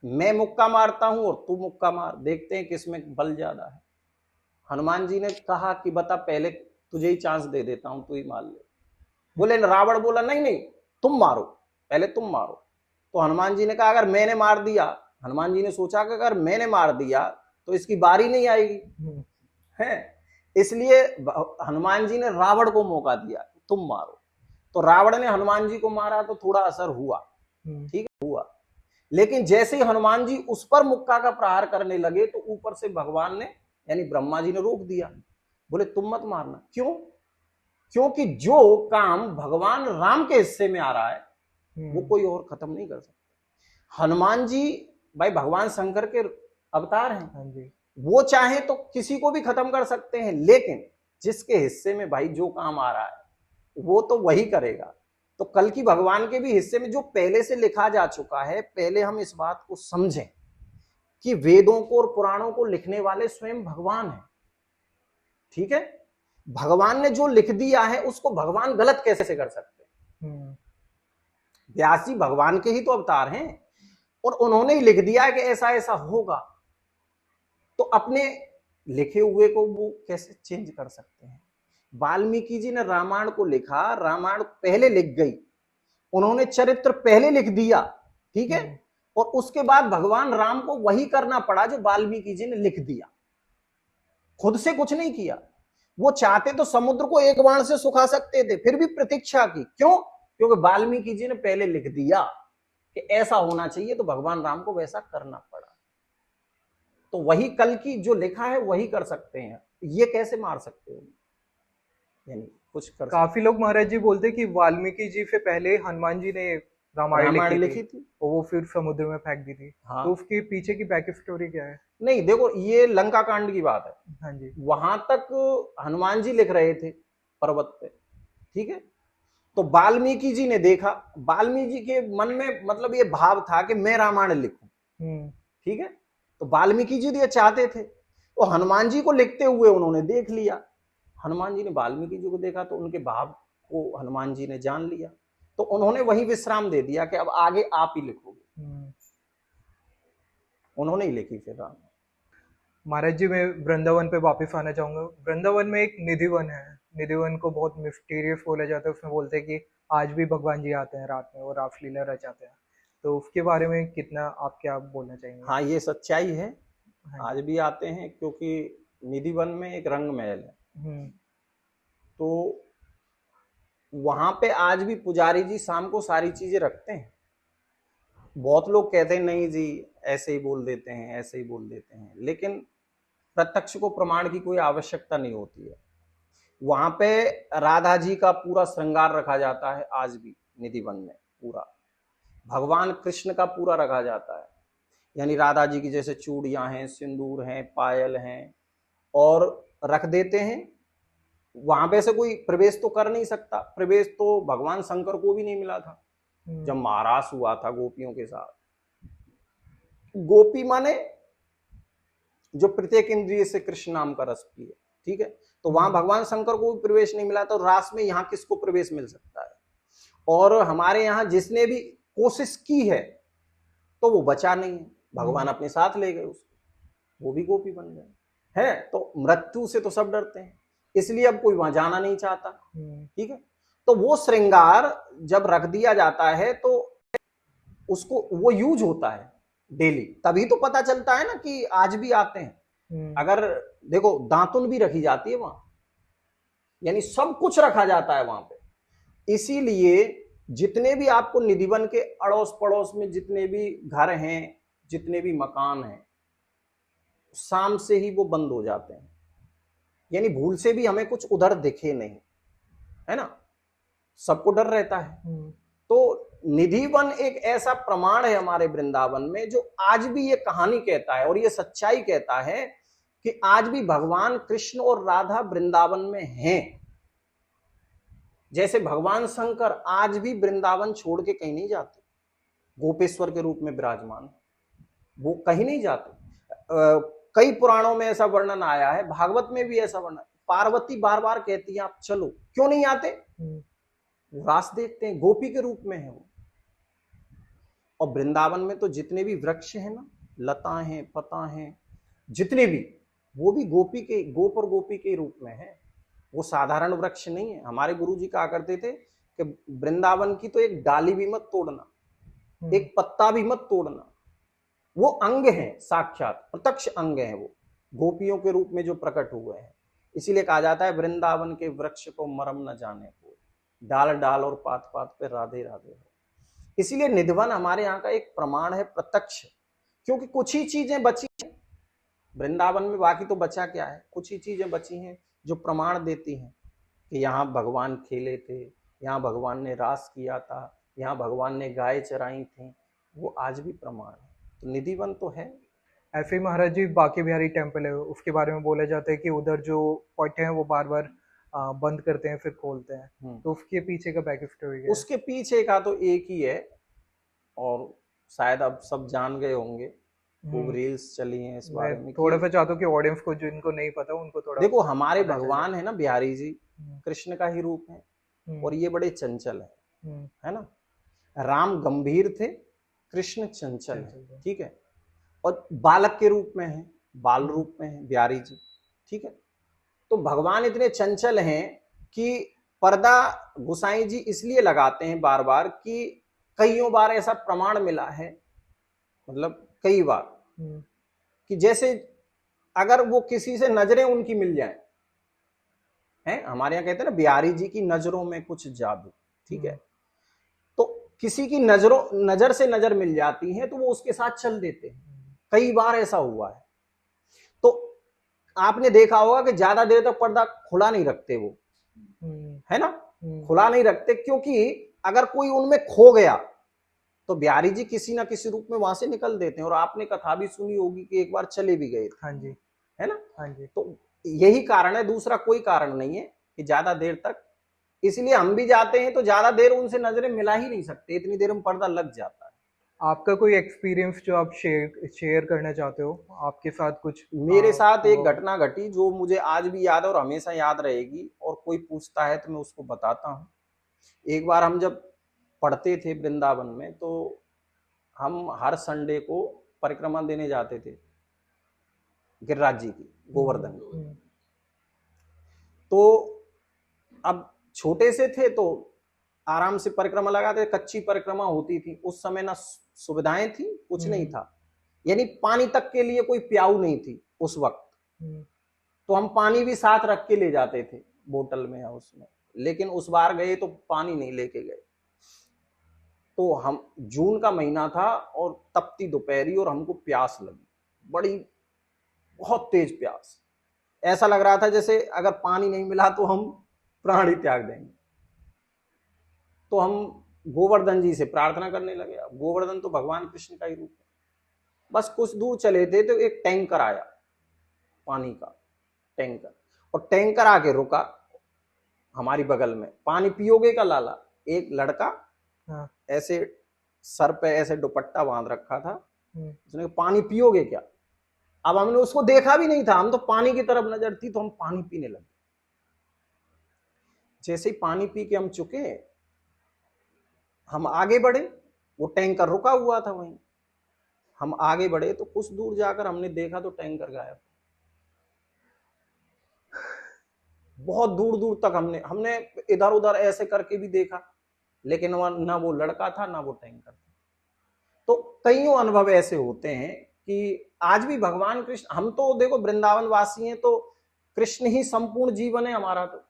मैं मुक्का मारता हूं और तू मुक्का मार, देखते हैं किसमें बल ज्यादा है। हनुमान जी ने कहा कि बता, पहले तुझे ही चांस दे देता हूं, तू ही मार ले। बोले, रावण बोला नहीं नहीं, तुम मारो, पहले तुम मारो। तो हनुमान जी ने कहा अगर मैंने मार दिया, हनुमान जी ने सोचा कि अगर मैंने मार दिया तो इसकी बारी नहीं आएगी, है, इसलिए हनुमान जी ने रावण को मौका दिया, तुम मारो। तो रावण ने हनुमान जी को मारा तो थोड़ा असर हुआ, ठीक है, हुआ। लेकिन जैसे ही हनुमान जी उस पर मुक्का का प्रहार करने लगे तो ऊपर से भगवान ने, यानी ब्रह्मा जी ने रोक दिया, बोले तुम मत मारना। क्यों? क्योंकि जो काम भगवान राम के हिस्से में आ रहा है वो कोई और खत्म नहीं कर सकता। हनुमान जी भाई भगवान शंकर के अवतार हैं, हाँ जी, वो चाहे तो किसी को भी खत्म कर सकते हैं, लेकिन जिसके हिस्से में भाई जो काम आ रहा है वो तो वही करेगा। तो कल की भगवान के भी हिस्से में जो पहले से लिखा जा चुका है, पहले हम इस बात को समझें कि वेदों को और पुराणों को लिखने वाले स्वयं भगवान हैं, ठीक है। भगवान ने जो लिख दिया है उसको भगवान गलत कैसे कर सकते हैं? व्यास जी भगवान के ही तो अवतार हैं और उन्होंने ही लिख दिया है कि ऐसा ऐसा होगा, तो अपने लिखे हुए को वो कैसे चेंज कर सकते हैं? वाल्मीकि जी ने रामायण को लिखा, रामायण पहले लिख गई, उन्होंने चरित्र पहले लिख दिया, ठीक है, और उसके बाद भगवान राम को वही करना पड़ा जो वाल्मीकि जी ने लिख दिया, खुद से कुछ नहीं किया। वो चाहते तो समुद्र को एक बाण से सुखा सकते थे, फिर भी प्रतीक्षा की, क्यों? क्योंकि वाल्मीकि जी ने पहले लिख दिया कि ऐसा होना चाहिए, तो भगवान राम को वैसा करना पड़ा। तो वही कल की जो लिखा है वही कर सकते हैं, ये कैसे मार सकते हो? यानी कुछ कर काफी लोग महाराज जी बोलते कि वाल्मीकि जी से पहले हनुमान जी ने रामायण लिखी थी और वो फिर समुद्र में फेंक दी थी। हाँ। तो उसके पीछे की बैक स्टोरी क्या है? नहीं देखो, ये लंका कांड की बात है, हाँ जी, वहां तक हनुमान जी लिख रहे थे पर्वत पे, ठीक है। तो वाल्मीकि जी ने देखा, वाल्मीकि जी के मन में मतलब ये भाव था कि मैं रामायण लिखूं, ठीक है। तो वाल्मीकि जी ये चाहते थे, तो हनुमान जी को लिखते हुए उन्होंने देख लिया, हनुमान जी ने वाल्मीकि जी को देखा तो उनके भाव को हनुमान जी ने जान लिया, तो उन्होंने वही विश्राम दे दिया कि अब आगे आप ही लिखोगे, उन्होंने ही लिखी फिर राम। महाराज जी मैं वृंदावन पे वापस आना चाहूंगा। वृंदावन में एक निधिवन है, निधिवन को बहुत मिस्टीरियस बोला जाता है, उसमें बोलते हैं कि आज भी भगवान जी आते हैं रात में और रासलीला रचाते हैं, तो उसके बारे में कितना आप क्या बोलना चाहेंगे? हाँ ये सच्चाई है, आज भी आते हैं, क्योंकि निधिवन में एक रंग महल है, तो वहां पे आज भी पुजारी जी शाम को सारी चीजें रखते हैं। बहुत लोग कहते हैं नहीं जी ऐसे ही बोल देते हैं, ऐसे ही बोल देते हैं, लेकिन प्रत्यक्ष को प्रमाण की कोई आवश्यकता नहीं होती है। वहां पे राधा जी का पूरा श्रृंगार रखा जाता है आज भी निधिवन में, पूरा भगवान कृष्ण का पूरा रखा जाता है, यानी राधा जी की जैसे चूड़ियां हैं, सिंदूर हैं, पायल हैं, और रख देते हैं। वहां पे से कोई प्रवेश तो कर नहीं सकता, प्रवेश तो भगवान शंकर को भी नहीं मिला था जब महारास हुआ था गोपियों के साथ। गोपी माने जो प्रत्येक इंद्रिय से कृष्ण नाम का रस पिए, ठीक है, तो वहां भगवान शंकर को भी प्रवेश नहीं मिला, तो रास में यहाँ किसको प्रवेश मिल सकता है? और हमारे यहाँ जिसने भी कोशिश की है तो वो बचा नहीं है, भगवान अपने साथ ले गए उसको, वो भी गोपी बन गए हैं। तो मृत्यु से तो सब डरते हैं, इसलिए अब कोई वहां जाना नहीं चाहता, ठीक है। तो वो श्रृंगार जब रख दिया जाता है तो उसको वो यूज होता है डेली, तभी तो पता चलता है ना कि आज भी आते हैं। अगर देखो दातुन भी रखी जाती है वहां, यानी सब कुछ रखा जाता है वहां पे। इसीलिए जितने भी आपको निधिवन के अड़ोस पड़ोस में जितने भी घर हैं, जितने भी मकान हैं, शाम से ही वो बंद हो जाते हैं, यानी भूल से भी हमें कुछ उधर दिखे नहीं, है ना, सबको डर रहता है। तो निधिवन एक ऐसा प्रमाण है हमारे वृंदावन में जो आज भी ये कहानी कहता है और ये सच्चाई कहता है कि आज भी भगवान कृष्ण और राधा वृंदावन में हैं। जैसे भगवान शंकर आज भी वृंदावन छोड़ के कहीं नहीं जाते, गोपेश्वर के रूप में विराजमान, वो कहीं नहीं जाते। कई पुराणों में ऐसा वर्णन आया है, भागवत में भी ऐसा वर्णन, पार्वती बार बार कहती है आप चलो, क्यों नहीं आते? वो रास देखते हैं, गोपी के रूप में है वो। और वृंदावन में तो जितने भी वृक्ष हैं ना, लता हैं, पता हैं, जितने भी, वो भी गोपी के, गोप और गोपी के रूप में है, वो साधारण वृक्ष नहीं है। हमारे गुरु जी कहा करते थे कि वृंदावन की तो एक डाली भी मत तोड़ना, एक पत्ता भी मत तोड़ना। वो अंग है, साक्षात प्रत्यक्ष अंग है, वो गोपियों के रूप में जो प्रकट हुए हैं। इसीलिए कहा जाता है वृंदावन के वृक्ष को मरम न जाने को, डाल डाल और पात पात पे राधे राधे हो। इसीलिए निधिवन हमारे यहाँ का एक प्रमाण है प्रत्यक्ष, क्योंकि कुछ ही चीजें बची हैं वृंदावन में, बाकी तो बचा क्या है, कुछ ही चीजें बची हैं जो प्रमाण देती हैं कि यहाँ भगवान खेले थे, यहाँ भगवान ने रास किया था, यहाँ भगवान ने गाय चराई थी, वो आज भी प्रमाण है। तो निधिवन तो है। ऐसे ही महाराज जी बांके बिहारी टेम्पल है, उसके बारे में बोला जाता है कि उधर जो पट हैं वो बार बार बंद करते हैं फिर खोलते हैं, तो उसके पीछे का बैक स्टोरी क्या है? उसके पीछे का तो एक ही है, और शायद अब सब जान गए होंगे, खूब रील्स चली हैं इस बारे में। थोड़ा सा चाहता हूँ कि ऑडियंस को जिनको नहीं पता उनको थोड़ा देखो, हमारे भगवान है ना बिहारी जी, कृष्ण का ही रूप है, और ये बड़े चंचल है ना। राम गंभीर थे, कृष्ण चंचल है, ठीक है, और बालक के रूप में है, बाल रूप में है बिहारी जी, ठीक है। तो भगवान इतने चंचल हैं कि पर्दा गोसाई जी इसलिए लगाते हैं बार बार कि कईयों बार ऐसा प्रमाण मिला है, मतलब कई बार, कि जैसे अगर वो किसी से नजरें उनकी मिल जाए, हैं हमारे यहाँ कहते हैं ना बिहारी जी की नजरों में कुछ जादू, ठीक है। तो किसी की नजर से नजर मिल जाती है तो वो उसके साथ चल देते हैं, कई बार ऐसा हुआ है। तो आपने देखा होगा कि ज्यादा देर तक पर्दा खुला नहीं रखते वो, है ना, खुला नहीं रखते, क्योंकि अगर कोई उनमें खो गया तो बिहारी जी किसी ना किसी रूप में वहां से निकल देते हैं। और आपने कथा भी सुनी होगी कि एक बार चले भी गए थे, हाँ जी, है ना। हाँ जी। तो यही कारण है, दूसरा कोई कारण नहीं है कि ज्यादा देर तक, इसलिए हम भी जाते हैं तो ज्यादा देर उनसे नजरें मिला ही नहीं सकते, इतनी देर में पर्दा लग जाता है। आपका कोई एक्सपीरियंस जो आप शेयर करना चाहते हो, आपके साथ कुछ? मेरे साथ एक घटना घटी जो मुझे आज भी याद है और हमेशा याद रहेगी, और कोई पूछता है तो मैं उसको बताता हूँ। एक बार हम जब पढ़ते थे वृंदावन में, तो हम हर संडे को परिक्रमा देने जाते थे गिरिराज जी की, गोवर्धन की। तो अब छोटे से थे तो आराम से परिक्रमा लगाते, कच्ची परिक्रमा होती थी उस समय, ना सुविधाएं थी, कुछ नहीं था, यानी पानी तक के लिए कोई प्याऊ नहीं थी उस वक्त। तो हम पानी भी साथ रख के ले जाते थे बोतल में या उसमें, लेकिन उस बार गए तो पानी नहीं लेके गए। तो हम, जून का महीना था और तपती दोपहरी, और हमको प्यास लगी, बड़ी बहुत तेज प्यास, ऐसा लग रहा था जैसे अगर पानी नहीं मिला तो हम प्राण ही त्याग देंगे। तो हम गोवर्धन जी से प्रार्थना करने लगे। अब गोवर्धन तो भगवान कृष्ण का ही रूप है। बस कुछ दूर चले थे तो एक टैंकर आया, पानी का टैंकर, और टैंकर आके रुका हमारी बगल में। पानी पियोगे का लाला? एक लड़का ऐसे सर पे ऐसे दुपट्टा बांध रखा था, उसने कहा पानी पियोगे क्या? अब हमने उसको देखा भी नहीं था, हम तो पानी की तरफ नजर थी तो हम पानी पीने लगे। जैसे ही पानी पी के हम चुके, हम आगे बढ़े, वो टैंकर रुका हुआ था वहीं। हम आगे बढ़े तो कुछ दूर जाकर हमने देखा तो टैंकर गायब। बहुत दूर दूर तक हमने इधर उधर ऐसे करके भी देखा, लेकिन ना वो लड़का था ना वो टैंकर था। तो कईयों अनुभव ऐसे होते हैं कि आज भी भगवान कृष्ण, हम तो देखो वृंदावन वासी हैं तो कृष्ण ही संपूर्ण जीवन है हमारा, तो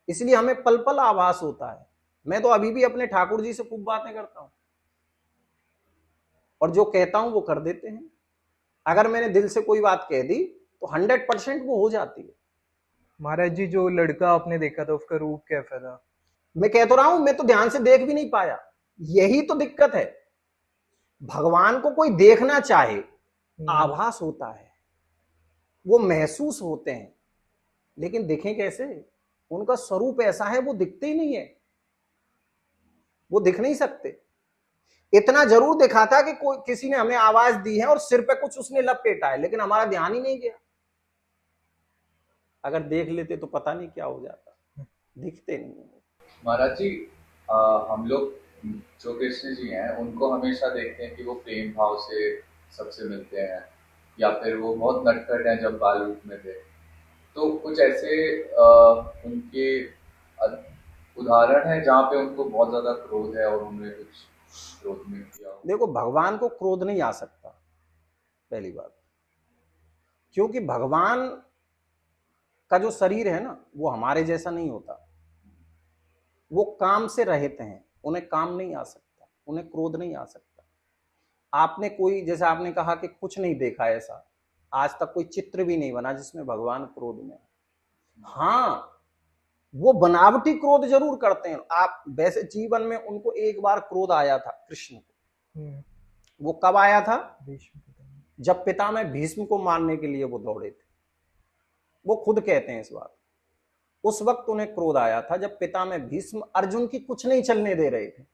इसलिए हमें पल पल आभास होता है। मैं तो अभी भी अपने ठाकुर जी से खूब बातें करता हूं, और जो कहता हूं वो कर देते हैं। अगर मैंने दिल से कोई बात कह दी तो 100% वो हो जाती है। महाराज जी जो लड़का आपने देखा था उसका रूप कैसा था? मैं कह तो रहा हूं, मैं तो ध्यान से देख भी नहीं पाया, यही तो दिक्कत है। भगवान को कोई देखना चाहे, आभास होता है, वो महसूस होते हैं, लेकिन दिखें कैसे? उनका स्वरूप ऐसा है, वो दिखते ही नहीं है, वो दिख नहीं सकते। इतना जरूर दिखा था कि कोई किसी ने हमें आवाज दी है और सिर पे कुछ उसने लपेटा है, लेकिन हमारा ध्यान ही नहीं गया। अगर देख लेते तो पता नहीं क्या हो जाता, दिखते नहीं है। महाराज जी, हम लोग जो कृष्ण जी हैं उनको हमेशा देखते हैं कि वो प्रेम भाव से सबसे मिलते हैं, या फिर वो बहुत नटखट हैं जब बाल रूप में थे। तो कुछ ऐसे उनके उदाहरण है जहाँ पे उनको बहुत ज्यादा क्रोध है और उन्होंने कुछ क्रोध में किया हो? देखो, भगवान को क्रोध नहीं आ सकता, पहली बात, क्योंकि भगवान का जो शरीर है ना वो हमारे जैसा नहीं होता। वो काम से रहित हैं, उन्हें काम नहीं आ सकता, उन्हें क्रोध नहीं आ सकता। आपने कोई, जैसे आपने कहा कि कुछ नहीं देखा ऐसा, आज तक कोई चित्र भी नहीं बना जिसमें भगवान क्रोध में। हाँ, वो बनावटी क्रोध जरूर करते हैं। आप वैसे जीवन में उनको एक बार क्रोध आया था कृष्ण को। वो कब आया था? जब पितामह भीष्म को मारने के लिए वो दौड़े थे। वो खुद कहते हैं इस बात। उस वक्त उन्हें क्रोध आया था जब पितामह भीष्म अर्जुन की कुछ नहीं चलने दे रहे थे।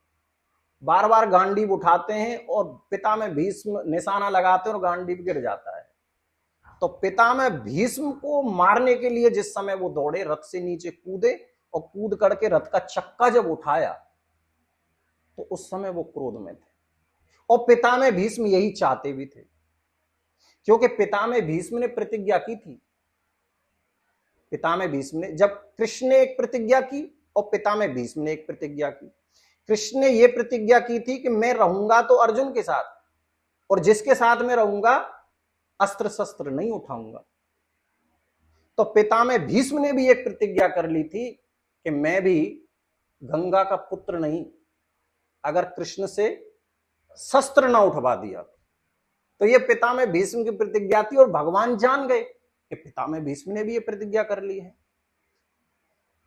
बार बार गांडीव उठाते हैं और पितामह भीष्म निशाना लगाते हैं और गांडीव गिर जाता है। तो पितामह भीष्म को मारने के लिए जिस समय वो दौड़े, रथ से नीचे कूदे और कूद करके रथ का चक्का जब उठाया तो उस समय वो क्रोध में थे। और पितामह भीष्म यही चाहते भी थे, क्योंकि पितामह भीष्म ने प्रतिज्ञा की थी। पितामह भीष्म ने, जब कृष्ण ने एक प्रतिज्ञा की और पितामह भीष्म ने एक प्रतिज्ञा की। कृष्ण ने यह प्रतिज्ञा की थी कि मैं रहूंगा तो अर्जुन के साथ, और जिसके साथ मैं रहूंगा अस्त्र शस्त्र नहीं उठाऊंगा। तो पितामह भीष्म ने भी एक प्रतिज्ञा कर ली थी कि मैं भी गंगा का पुत्र नहीं, अगर कृष्ण से शस्त्र ना उठवा दिया। तो ये पितामह भीष्म की प्रतिज्ञा थी, और भगवान जान गए कि पितामह भीष्म ने भी ये प्रतिज्ञा कर ली है।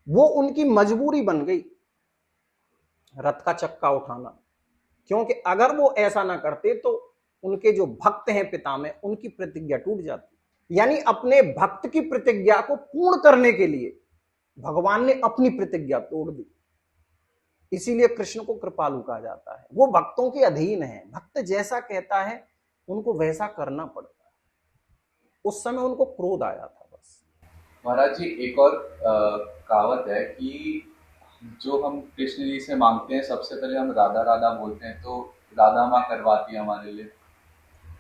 वो उनकी मजबूरी बन गई रथ का चक्का उठाना, क्योंकि अगर वो ऐसा ना करते तो उनके जो भक्त हैं पितामह, उनकी प्रतिज्ञा टूट जाती। यानी अपने भक्त की प्रतिज्ञा को पूर्ण करने के लिए भगवान ने अपनी प्रतिज्ञा तोड़ दी। इसीलिए कृष्ण को कृपालु कहा जाता है। वो भक्तों के अधीन है, भक्त जैसा कहता है उनको वैसा करना पड़ता है। उस समय उनको क्रोध आया था बस। महाराज जी, एक और कहावत है कि जो हम कृष्ण जी से मांगते हैं, सबसे पहले हम राधा राधा बोलते हैं, तो राधा माँ करवाती है हमारे लिए।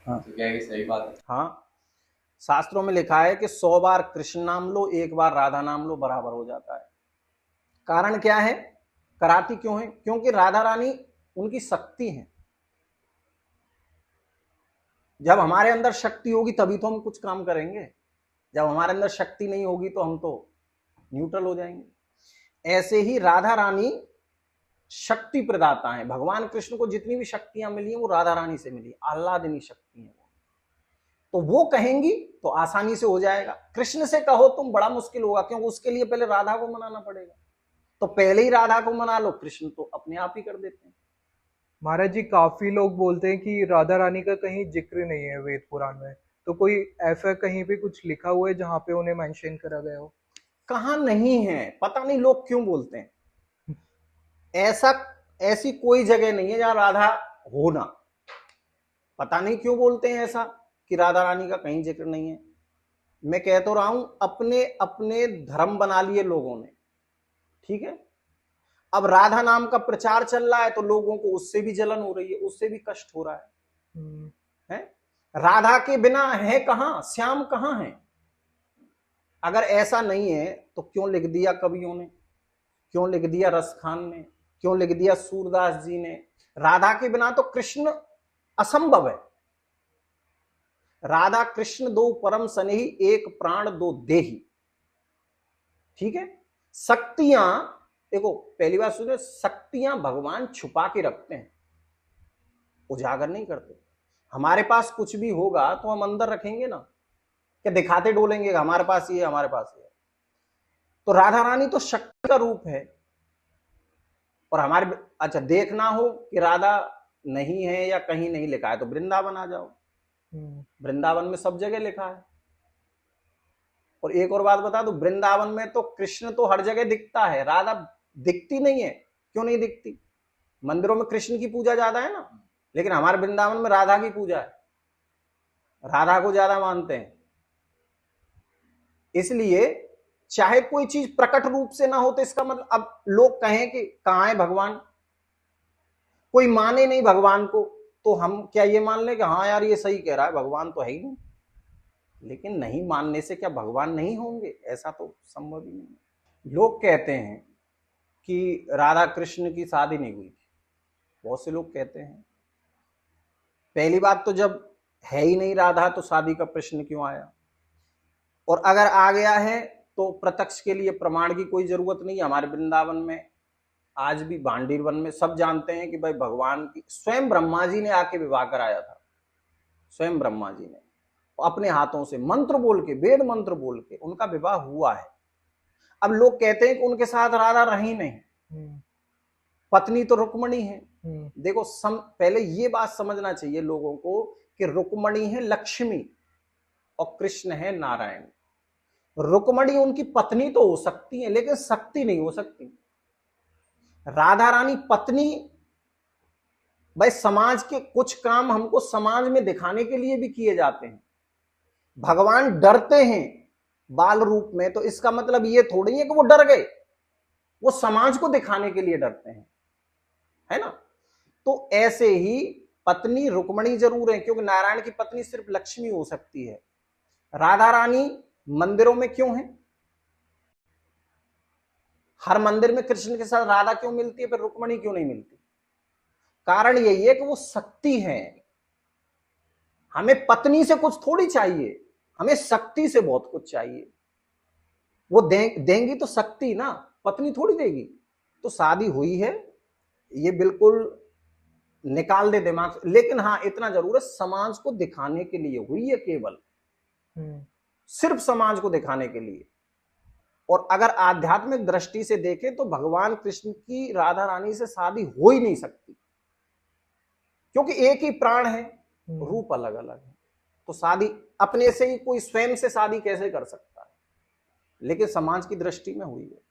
हाँ। तो क्या ये सही बात है? हाँ, शास्त्रों में लिखा है कि 100 बार कृष्ण नाम लो, 1 बार राधा नाम लो, बराबर हो जाता है। कारण क्या है? कराती क्यों है? क्योंकि राधा रानी उनकी शक्ति है। जब हमारे अंदर शक्ति होगी तभी तो हम कुछ काम करेंगे। जब हमारे अंदर शक्ति नहीं होगी तो हम तो न्यूट्रल हो जाएंगे। ऐसे ही राधा रानी शक्ति प्रदाता है। भगवान कृष्ण को जितनी भी शक्तियां मिली हैं वो राधा रानी से मिली, आह्लादिनी शक्ति है। तो वो कहेंगी तो आसानी से हो जाएगा। कृष्ण से कहो तुम बड़ा मुश्किल होगा, क्योंकि उसके लिए पहले राधा को मनाना पड़ेगा। तो पहले ही राधा को मना लो, कृष्ण तो अपने आप ही कर देते हैं। महाराज जी, काफी लोग बोलते हैं कि राधा रानी का कहीं जिक्र नहीं है वेद पुराण में, तो कोई ऐसा कहीं पे कुछ लिखा हुआ है जहाँ पे उन्हें मेंशन करा गया हो? कहाँ नहीं है, पता नहीं लोग क्यों बोलते हैं। ऐसी कोई जगह नहीं है जहां राधा हो ना। पता नहीं क्यों बोलते हैं ऐसा कि राधा रानी का कहीं जिक्र नहीं है। मैं कह तो रहा हूं, अपने अपने धर्म बना लिए लोगों ने, ठीक है। अब राधा नाम का प्रचार चल रहा है तो लोगों को उससे भी जलन हो रही है, उससे भी कष्ट हो रहा है? राधा के बिना है कहां, श्याम कहां है? अगर ऐसा नहीं है तो क्यों लिख दिया कवियों ने, क्यों लिख दिया रस खान ने, क्यों लिख दिया सूरदास जी ने? राधा के बिना तो कृष्ण असंभव है। राधा कृष्ण दो परम सनेही, एक प्राण दो देही, ठीक है। शक्तियां, देखो पहली बात सुनो, शक्तियां भगवान छुपा के रखते हैं, उजागर नहीं करते। हमारे पास कुछ भी होगा तो हम अंदर रखेंगे ना, क्या दिखाते डोलेंगे हमारे पास ये, हमारे पास ये। तो राधा रानी तो शक्ति का रूप है। और हमारे, अच्छा देखना हो कि राधा नहीं है या कहीं नहीं लिखा है तो वृंदावन आ जाओ, वृंदावन में सब जगह लिखा है। और एक और बात बता दो, वृंदावन में तो कृष्ण तो हर जगह दिखता है, राधा दिखती नहीं है। क्यों नहीं दिखती? मंदिरों में कृष्ण की पूजा ज्यादा है ना, लेकिन हमारे वृंदावन में राधा की पूजा है, राधा को ज्यादा मानते हैं। इसलिए चाहे कोई चीज प्रकट रूप से ना हो तो इसका मतलब, अब लोग कहें कि कहां है भगवान, कोई माने नहीं भगवान को, तो हम क्या ये मान लें कि हाँ यार ये सही कह रहा है, भगवान तो है ही नहीं। लेकिन नहीं मानने से क्या भगवान नहीं होंगे? ऐसा तो संभव ही नहीं। लोग कहते हैं कि राधा कृष्ण की शादी नहीं हुई थी। बहुत से लोग कहते हैं। पहली बात तो जब है ही नहीं राधा तो शादी का प्रश्न क्यों आया, और अगर आ गया है तो प्रत्यक्ष के लिए प्रमाण की कोई जरूरत नहीं है। हमारे वृंदावन में आज भी भांडीर वन में सब जानते हैं कि भाई भगवान की स्वयं ब्रह्मा जी ने आके विवाह कराया था। स्वयं ब्रह्मा जी ने अपने हाथों से मंत्र बोल के, वेद मंत्र बोल के उनका विवाह हुआ है। अब लोग कहते हैं कि उनके साथ राधा रही नहीं, पत्नी तो रुक्मणी है। देखो पहले ये बात समझना चाहिए लोगों को कि रुक्मणी है लक्ष्मी और कृष्ण है नारायण। रुक्मणी उनकी पत्नी तो हो सकती है लेकिन शक्ति नहीं हो सकती। राधा रानी पत्नी, भाई समाज के कुछ काम हमको समाज में दिखाने के लिए भी किए जाते हैं। भगवान डरते हैं बाल रूप में, तो इसका मतलब ये थोड़ी है कि वो डर गए, वो समाज को दिखाने के लिए डरते हैं, है ना। तो ऐसे ही पत्नी रुक्मणी जरूर है, क्योंकि नारायण की पत्नी सिर्फ लक्ष्मी हो सकती है। राधा रानी मंदिरों में क्यों है? हर मंदिर में कृष्ण के साथ राधा क्यों मिलती है, फिर रुक्मणी क्यों नहीं मिलती? कारण यही है कि वो शक्ति है। हमें पत्नी से कुछ थोड़ी चाहिए, हमें शक्ति से बहुत कुछ चाहिए। वो देंगी तो शक्ति ना, पत्नी थोड़ी देगी। तो शादी हुई है ये बिल्कुल निकाल दे दिमाग से, लेकिन हाँ इतना जरूर है समाज को दिखाने के लिए हुई है, केवल सिर्फ समाज को दिखाने के लिए। और अगर आध्यात्मिक दृष्टि से देखें तो भगवान कृष्ण की राधा रानी से शादी हो ही नहीं सकती, क्योंकि एक ही प्राण है, रूप अलग अलग है। तो शादी अपने से ही कोई स्वयं से शादी कैसे कर सकता है, लेकिन समाज की दृष्टि में हुई है।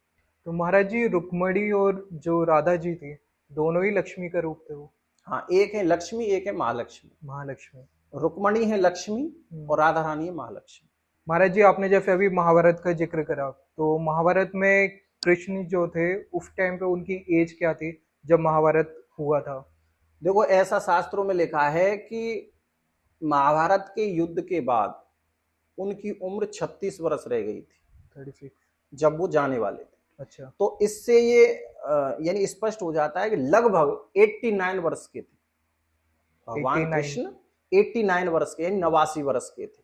तो महाराज जी रुक्मणी और जो राधा जी थी दोनों ही लक्ष्मी का रूप थे वो? हाँ, एक है लक्ष्मी, एक है महालक्ष्मी। महालक्ष्मी, रुक्मणी है लक्ष्मी और राधा रानी है महालक्ष्मी। महाराज जी आपने जैसे अभी महाभारत का जिक्र करा, तो महाभारत में कृष्ण जो थे उस टाइम पे उनकी एज क्या थी जब महाभारत हुआ था? देखो ऐसा शास्त्रों में लिखा है कि महाभारत के युद्ध के बाद उनकी उम्र 36 वर्ष रह गई थी, 36 जब वो जाने वाले थे। अच्छा, तो इससे ये यानी स्पष्ट हो जाता है कि लगभग 89 वर्ष के थे भगवान कृष्ण। 89 वर्ष के, 89 वर्ष के थे,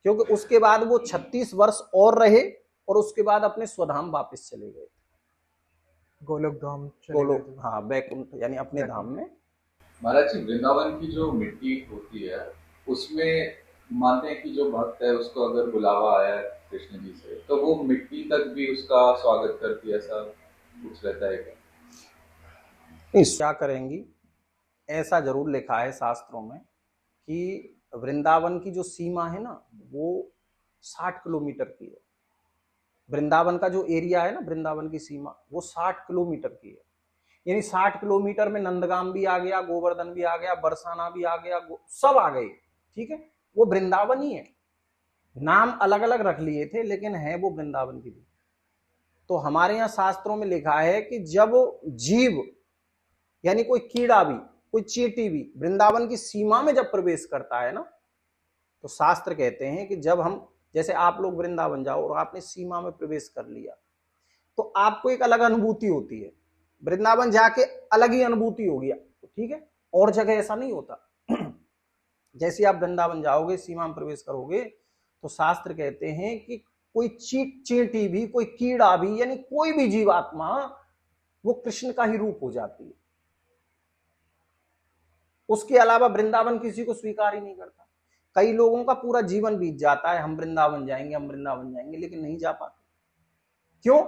क्योंकि उसके बाद वो 36 वर्ष और रहे और उसके बाद अपने स्वधाम वापस चले गए थे। गोलोक धाम गोलोक, हाँ बैकुंठ, यानी अपने धाम में। महाराज जी वृंदावन की जो मिट्टी होती है उसमें मानते हैं कि जो भक्त है उसको अगर बुलावा आया कृष्ण जी से तो वो मिट्टी तक भी उसका स्वागत करती है, ऐसा कुछ रहता है क्या? क्या करेंगी, ऐसा जरूर लिखा है शास्त्रों में कि वृंदावन की जो सीमा है ना वो 60 किलोमीटर की है। वृंदावन का जो एरिया है ना, वृंदावन की सीमा वो 60 किलोमीटर की है। यानी 60 किलोमीटर में नंदगाम भी आ गया, गोवर्धन भी आ गया, बरसाना भी आ गया, सब आ गए, ठीक है। वो वृंदावन ही है, नाम अलग अलग रख लिए थे लेकिन है वो वृंदावन की भी। तो हमारे यहाँ शास्त्रों में लिखा है कि जब जीव यानी कोई कीड़ा भी, कोई चींटी भी वृंदावन की सीमा में जब प्रवेश करता है ना, तो शास्त्र कहते हैं कि जब हम, जैसे आप लोग वृंदावन जाओ और आपने सीमा में प्रवेश कर लिया तो आपको एक अलग अनुभूति होती है। वृंदावन जाके अलग ही अनुभूति होगी, ठीक है, और जगह ऐसा नहीं होता। जैसे आप वृंदावन जाओगे, सीमा में प्रवेश करोगे, तो शास्त्र कहते हैं कि कोई चींटी भी, कोई कीड़ा भी, यानी कोई भी जीवात्मा वो कृष्ण का ही रूप हो जाती है। उसके अलावा वृंदावन किसी को स्वीकार ही नहीं करता। कई लोगों का पूरा जीवन बीत जाता है, हम वृंदावन जाएंगे, हम वृंदावन जाएंगे, लेकिन नहीं जा पाते। क्यों?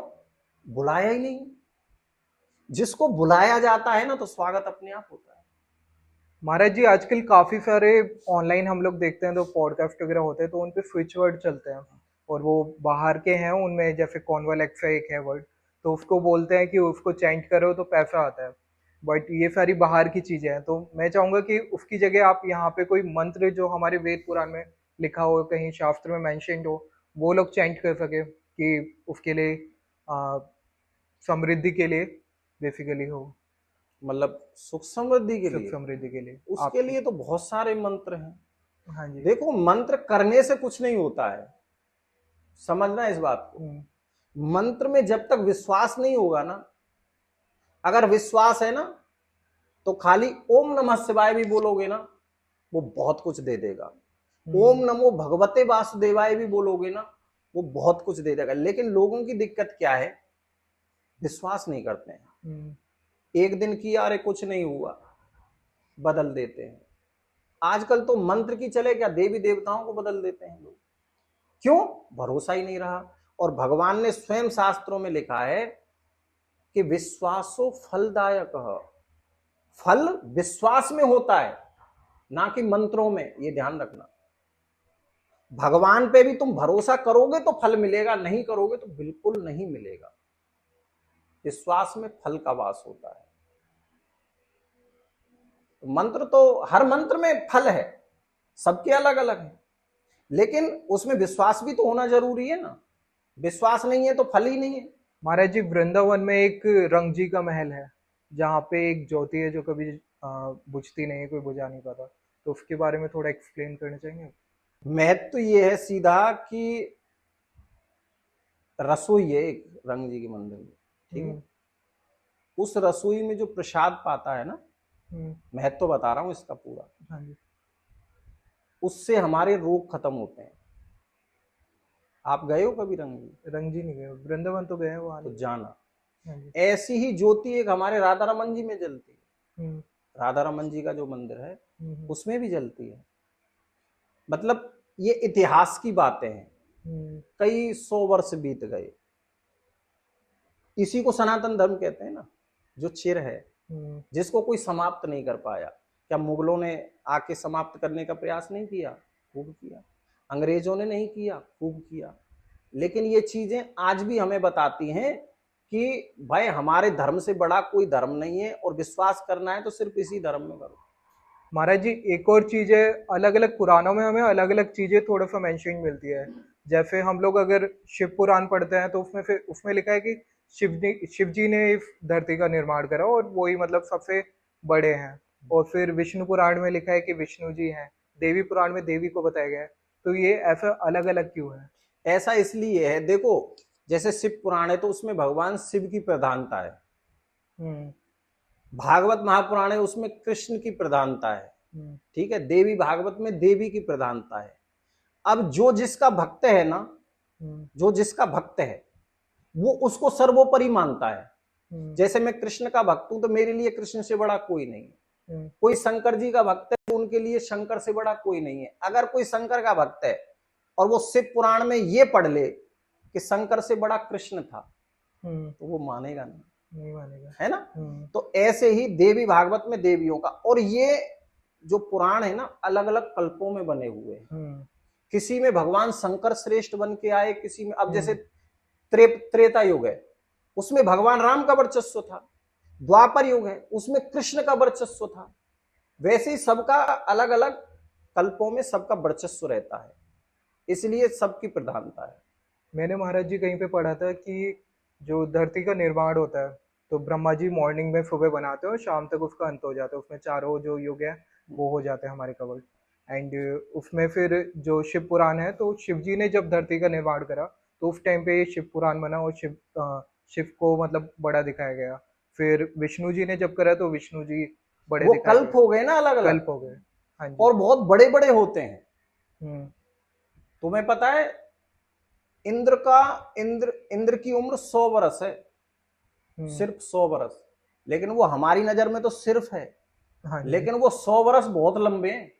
बुलाया ही नहीं। जिसको बुलाया जाता है ना तो स्वागत अपने आप होता है। महाराज जी आजकल काफी सारे ऑनलाइन हम लोग देखते हैं तो पॉडकास्ट वगैरह होते हैं तो उन पे स्विच वर्ड चलते हैं और वो बाहर के हैं, उनमें जैसे कॉन्वलेक्स एक है वर्ड, तो उसको बोलते हैं कि उसको चेंज करो तो पैसा आता है, बट ये सारी बाहर की चीजें हैं। तो मैं चाहूंगा कि उसकी जगह आप यहाँ पे कोई मंत्र जो हमारे वेद पुराण में लिखा हो, कहीं शास्त्र में मेंशन्ड हो, वो लोग चेंज कर सके कि उसके लिए समृद्धि के लिए बेसिकली हो, मतलब सुख समृद्धि के सुख लिए। समृद्धि के लिए उसके लिए तो बहुत सारे मंत्र हैं। हाँ जी, देखो मंत्र करने से कुछ नहीं होता है, समझना इस बात को। मंत्र में जब तक विश्वास नहीं होगा ना अगर विश्वास है ना तो खाली ओम नमः शिवाय भी बोलोगे ना, वो बहुत कुछ दे देगा। ओम नमो भगवते वासुदेवाय भी बोलोगे ना, वो बहुत कुछ दे देगा। लेकिन लोगों की दिक्कत क्या है, विश्वास नहीं करते हैं। एक दिन किया, अरे कुछ नहीं हुआ, बदल देते हैं। आजकल तो मंत्र की चले क्या, देवी देवताओं को बदल देते हैं लोग। क्यों? भरोसा ही नहीं रहा। और भगवान ने स्वयं शास्त्रों में लिखा है कि विश्वासो फलदायक, फल विश्वास में होता है, ना कि मंत्रों में। ये ध्यान रखना। भगवान पे भी तुम भरोसा करोगे तो फल मिलेगा, नहीं करोगे तो बिल्कुल नहीं मिलेगा। विश्वास में फल का वास होता है। तो मंत्र तो हर मंत्र में फल है, सबके अलग अलग है, लेकिन उसमें विश्वास भी तो होना जरूरी है ना। विश्वास नहीं है तो फल ही नहीं है। महाराज जी, वृंदावन में एक रंग जी का महल है जहाँ पे एक ज्योति है जो कभी बुझती नहीं है, कोई बुझा नहीं पाता, तो उसके बारे में थोड़ा एक्सप्लेन करना चाहेंगे? महत्व तो ये है सीधा कि रसोई है एक रंग जी के मंदिर में, ठीक है। उस रसोई में जो प्रसाद पाता है ना, महत्व तो बता रहा हूं इसका पूरा, हाँ जी। उससे हमारे रोग खत्म होते हैं। आप गए हो कभी रंग जी? रंग जी नहीं गए, वृंदावन तो गए हैं, वहां तो नहीं। जाना। हाँ जी। ऐसी ही ज्योति एक हमारे राधा रमन जी में जलती है। हम्म, राधा रमन जी का जो मंदिर है हम्म, उसमें भी जलती है। मतलब ये इतिहास की बातें हैं, कई 100 वर्ष बीत गए। इसी को सनातन धर्म कहते हैं ना, जो चिर है, जिसको कोई समाप्त नहीं कर पाया। क्या मुगलों ने आके समाप्त करने का प्रयास नहीं किया? खूब किया। अंग्रेजों ने नहीं किया? खूब किया। लेकिन ये चीजें आज भी हमें बताती हैं कि भाई हमारे धर्म से बड़ा कोई धर्म नहीं है, और विश्वास करना है तो सिर्फ इसी धर्म में करो। महाराज जी, एक और चीज है, अलग अलग पुराणों में हमें अलग अलग चीजें थोड़ा सा मेंशन मिलती है। जैसे हम लोग अगर शिव पुराण पढ़ते हैं तो उसमें लिखा है कि शिव जी ने इस धरती का निर्माण करा और वही मतलब सबसे बड़े हैं। और फिर विष्णु पुराण में लिखा है कि विष्णु जी हैं। देवी पुराण में देवी को बताया गया है। तो ये ऐसा अलग अलग क्यों है? ऐसा इसलिए है, देखो जैसे शिव पुराण है तो उसमें भगवान शिव की प्रधानता है। भागवत महापुराण है, उसमें कृष्ण की प्रधानता है, ठीक है। देवी भागवत में देवी की प्रधानता है। अब जो जिसका भक्त है ना, जो जिसका भक्त है वो उसको सर्वोपरि मानता है। जैसे मैं कृष्ण का भक्त हूं तो मेरे लिए कृष्ण से बड़ा कोई नहीं है। कोई शंकर जी का भक्त है तो उनके लिए शंकर से बड़ा कोई नहीं है। अगर कोई शंकर का भक्त है और वो शिव पुराण में ये पढ़ ले कि शंकर से बड़ा कृष्ण था, तो वो मानेगा नहीं मानेगा, है ना। तो ऐसे ही देवी भागवत में देवियों का, और ये जो पुराण है ना अलग अलग कल्पों में बने हुए हैं। किसी में भगवान शंकर श्रेष्ठ बन के आए, किसी में, अब जैसे त्रेता युग है उसमें भगवान राम का वर्चस्व था, द्वापर युग है उसमें कृष्ण का वर्चस्व था। वैसे ही सबका अलग अलग कल्पों में सबका वर्चस्व रहता है, इसलिए सबकी प्रधानता है। मैंने महाराज जी कहीं पे पढ़ा था कि जो धरती का निर्माण होता है तो ब्रह्मा जी मॉर्निंग में सुबह बनाते हैं और शाम तक उसका अंत हो जाता है। उसमें चारों जो युग है वो हो जाते हैं हमारे कवर। एंड उसमें फिर जो शिव पुराण है, तो शिव जी ने जब धरती का निर्माण करा तो उस टाइम पे ये शिव पुराण बना और शिव को मतलब बड़ा दिखाया गया। फिर विष्णु जी ने जब करा तो विष्णु जी बड़े वो दिखाए कल्प गए। हो गए ना, अलग अलग कल्प हो गए, हाँ जी। और बहुत बड़े बड़े होते हैं। तुम्हें पता है इंद्र की उम्र 100 वर्ष है, सिर्फ 100 वर्ष। लेकिन वो हमारी नजर में तो सिर्फ है, हाँ जी। लेकिन वो 100 वर्ष बहुत लंबे हैं।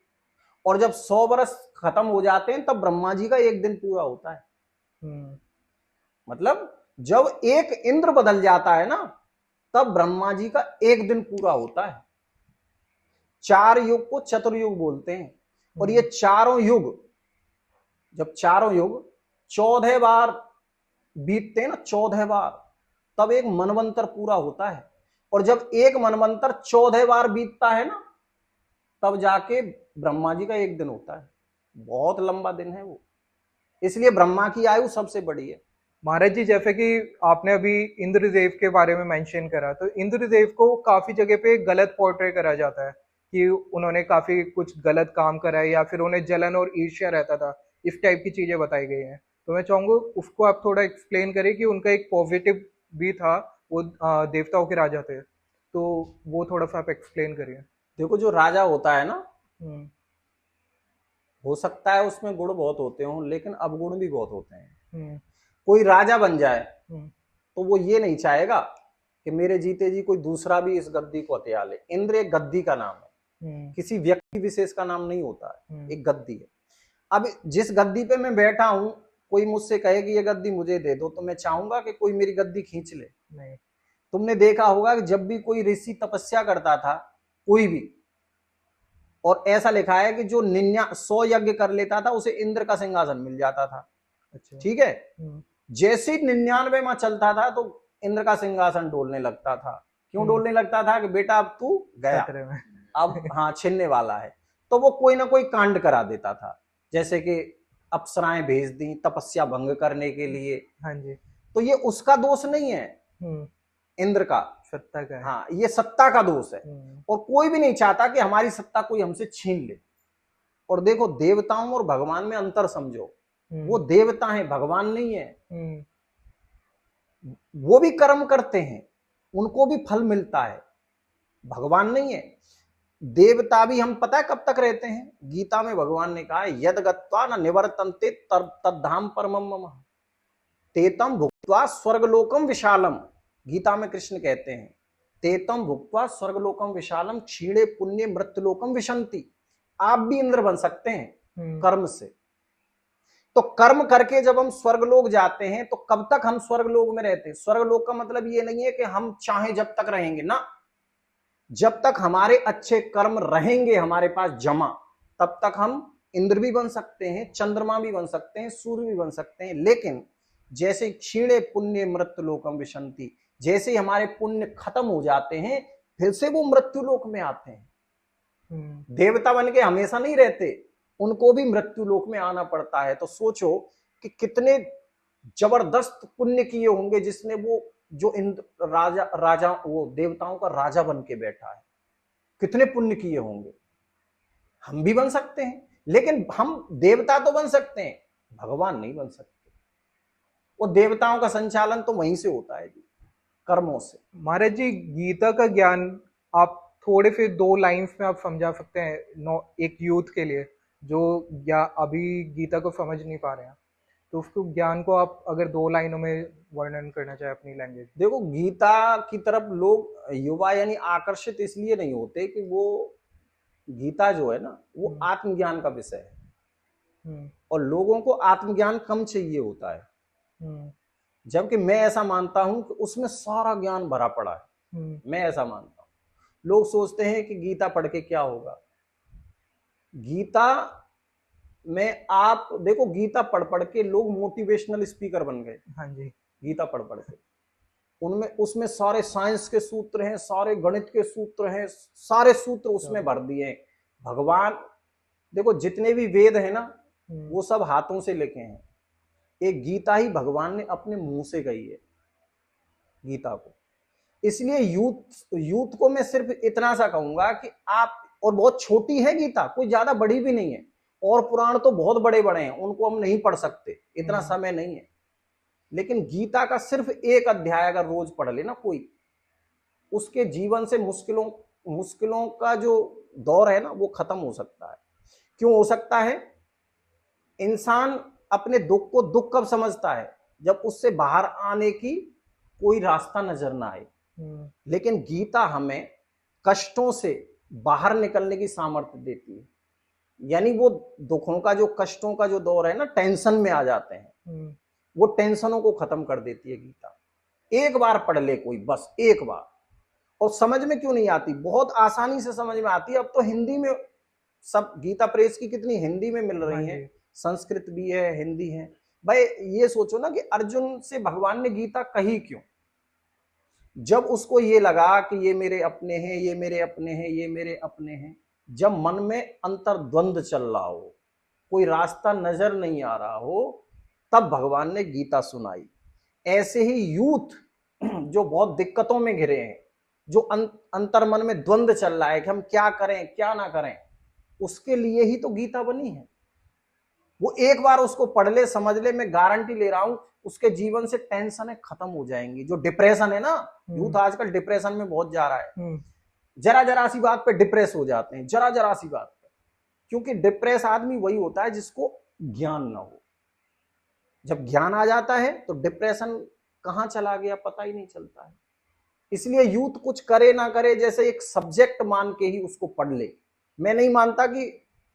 और जब 100 वर्ष खत्म हो जाते हैं तब ब्रह्मा जी का एक दिन पूरा होता है। मतलब जब एक इंद्र बदल जाता है ना तब ब्रह्मा जी का एक दिन पूरा होता है। 4 युग को चतुर्युग बोलते हैं। और ये चारों युग, जब चारों युग 14 बार बीतते हैं ना, 14 बार, तब एक मनवंतर पूरा होता है। और जब एक मनवंतर 14 बार बीतता है ना तब जाके ब्रह्मा जी का एक दिन होता है। बहुत लंबा दिन है वो, इसलिए ब्रह्मा की आयु सबसे बड़ी है। महाराज जी, जैसे कि आपने अभी इंद्रदेव के बारे में मेंशन करा, तो इंद्रदेव को काफी जगह पे गलत पोर्ट्रे करा जाता है कि उन्होंने काफी कुछ गलत काम करा है या फिर उन्हें जलन और ईर्ष्या रहता था, इस टाइप की चीजें बताई गई हैं। तो मैं चाहूंगा उसको आप थोड़ा एक्सप्लेन करें कि उनका एक पॉजिटिव भी था, वो देवताओं के राजा थे। तो वो थोड़ा सा आप एक्सप्लेन करिए। देखो, जो राजा होता है ना, हम्म हो सकता है उसमें गुण बहुत होते हों, लेकिन अवगुण भी बहुत होते हैं। हम्म कोई राजा बन जाए हम्म तो वो ये नहीं चाहेगा कि मेरे जीते जी कोई दूसरा भी इस गद्दी को हथिया ले। इंद्र एक गद्दी का नाम है, किसी व्यक्ति विशेष का नाम नहीं होता है, एक गद्दी है। अब जिस गद्दी पे मैं बैठा हूं, कोई मुझसे कहे कि ये गद्दी मुझे दे दो, तो मैं चाहूंगा कि कोई मेरी गद्दी खींच ले? नहीं। तुमने देखा होगा कि जब भी कोई ऋषि तपस्या करता था, कोई भी, और ऐसा लिखा है कि जो 100 यज्ञ कर लेता था उसे इंद्र का सिंहासन मिल जाता था। अच्छा। ठीक है, जैसे ही 99वां चलता था तो इंद्र का सिंहासन डोलने लगता था। क्यों डोलने लगता था? कि बेटा अब तू गया, खतरे में। अब हाँ छिनने वाला है। तो वो कोई ना कोई कांड करा देता था, जैसे कि अप्सराएं भेज दी तपस्या भंग करने के लिए। हाँ जी। तो ये उसका दोष नहीं है, इंद्र का, सत्ता का है। हाँ, ये सत्ता का दोष है। और कोई भी नहीं चाहता कि हमारी सत्ता कोई हमसे छीन ले। और देखो, देवताओं और भगवान में अंतर समझो। वो देवता हैं, भगवान नहीं है। वो भी कर्म करते हैं, उनको भी फल मिलता है, भगवान नहीं है। देवता भी, हम पता है कब तक रहते हैं? गीता में भगवान ने कहा है, यद गत्वा न निवर्तन्ते तद्धाम परमम मम तेतम भुक्त्वा स्वर्गलोकम विशालम। गीता में कृष्ण कहते हैं, तेतम भुक्त्वा स्वर्गलोकम विशालम क्षीणे पुण्य मृत्युलोकम विशंति। आप भी इंद्र बन सकते हैं कर्म से। तो कर्म करके जब हम स्वर्गलोक जाते हैं, तो कब तक हम स्वर्गलोक में रहते हैं? स्वर्गलोक का मतलब ये नहीं है कि हम चाहे जब तक रहेंगे ना, जब तक हमारे अच्छे कर्म रहेंगे हमारे पास जमा, तब तक हम इंद्र भी बन सकते हैं, चंद्रमा भी बन सकते हैं, सूर्य भी बन सकते हैं। लेकिन जैसे क्षीणे पुण्य मृत्युलोकम विशंति, जैसे हमारे पुण्य खत्म हो जाते हैं, फिर से वो मृत्युलोक में आते हैं। देवता बन के हमेशा नहीं रहते, उनको भी मृत्युलोक में आना पड़ता है। तो सोचो कि कितने जबरदस्त पुण्य किए होंगे जिसने वो, जो इंद्र राजा वो देवताओं का राजा बन के बैठा है, कितने पुण्य किए होंगे। हम भी बन सकते हैं, लेकिन हम देवता तो बन सकते हैं, भगवान नहीं बन सकते। वो देवताओं का संचालन तो वहीं से होता है जी, कर्मों से। महाराज जी, गीता का ज्ञान आप थोड़े फिर 2 लाइन्स में आप समझा सकते हैं एक यूथ के लिए जो अभी गीता को समझ नहीं पा रहे हैं, तो उसको ज्ञान को आप अगर 2 लाइनों में वर्णन करना चाहे अपनी लैंग्वेज। देखो, गीता की तरफ लोग युवा यानी आकर्षित इसलिए नहीं होते कि वो गीता जो है ना, वो आत्मज्ञान का विषय है, और लोगों को आत्मज्ञान कम चाहिए होता है। जबकि मैं ऐसा मानता हूं कि उसमें सारा ज्ञान भरा पड़ा है। मैं ऐसा मानता हूं। लोग सोचते हैं कि गीता पढ़ के क्या होगा। गीता में आप देखो, गीता पढ़ पढ़ के लोग मोटिवेशनल स्पीकर बन गए। हाँ जी। गीता पढ़ पढ़ के उनमें, उसमें सारे साइंस के सूत्र हैं, सारे गणित के सूत्र हैं, सारे सूत्र उसमें भर दिए हैं। भगवान, देखो जितने भी वेद हैं ना, वो सब हाथों से लिखे हैं। एक गीता ही भगवान ने अपने मुंह से कही है, गीता को। इसलिए यूथ को मैं सिर्फ इतना सा कहूंगा कि आप, और बहुत छोटी है गीता, कोई ज्यादा बड़ी भी नहीं है, और पुराण तो बहुत बड़े बड़े हैं, उनको हम नहीं पढ़ सकते, इतना समय नहीं है। लेकिन गीता का सिर्फ एक अध्याय अगर रोज पढ़ ले ना कोई, उसके जीवन से मुश्किलों का जो दौर है ना, वो खत्म हो सकता है। क्यों हो सकता है? इंसान अपने दुख को दुख कब समझता है? जब उससे बाहर आने की कोई रास्ता नजर ना आए। लेकिन गीता हमें कष्टों से बाहर निकलने की सामर्थ्य देती है। यानी वो दुखों का जो, कष्टों का जो दौर है ना, टेंशन में आ जाते हैं, वो टेंशनों को खत्म कर देती है गीता। एक बार पढ़ ले कोई, बस एक बार। और समझ में क्यों नहीं आती? बहुत आसानी से समझ में आती है। अब तो हिंदी में सब, गीता प्रेस की कितनी हिंदी में मिल रही है, संस्कृत भी है, हिंदी है। भाई ये सोचो ना कि अर्जुन से भगवान ने गीता कही क्यों? जब उसको ये लगा कि ये मेरे अपने हैं, ये मेरे अपने हैं, ये मेरे अपने हैं, जब मन में अंतर्द्वंद चल रहा हो, कोई रास्ता नजर नहीं आ रहा हो, तब भगवान ने गीता सुनाई। ऐसे ही यूथ जो बहुत दिक्कतों में घिरे हैं, जो अंतर्मन में द्वंद चल रहा है कि हम क्या करें क्या ना करें, उसके लिए ही तो गीता बनी है। वो एक बार उसको पढ़ ले, समझ ले, मैं गारंटी ले रहा हूं उसके जीवन से टेंशन खत्म हो जाएंगी। जो डिप्रेशन है ना, यूथ आजकल डिप्रेशन में बहुत जा रहा है, जरा जरा सी बात पे डिप्रेस हो जाते हैं, जरा जरा सी बात पे। क्योंकि डिप्रेस आदमी वही होता है जिसको ज्ञान ना हो। जब ज्ञान आ जाता है तो डिप्रेशन कहां चला गया पता ही नहीं चलता है। इसलिए यूथ कुछ करे ना करे, जैसे एक सब्जेक्ट मान के ही उसको पढ़ ले। मैं नहीं मानता कि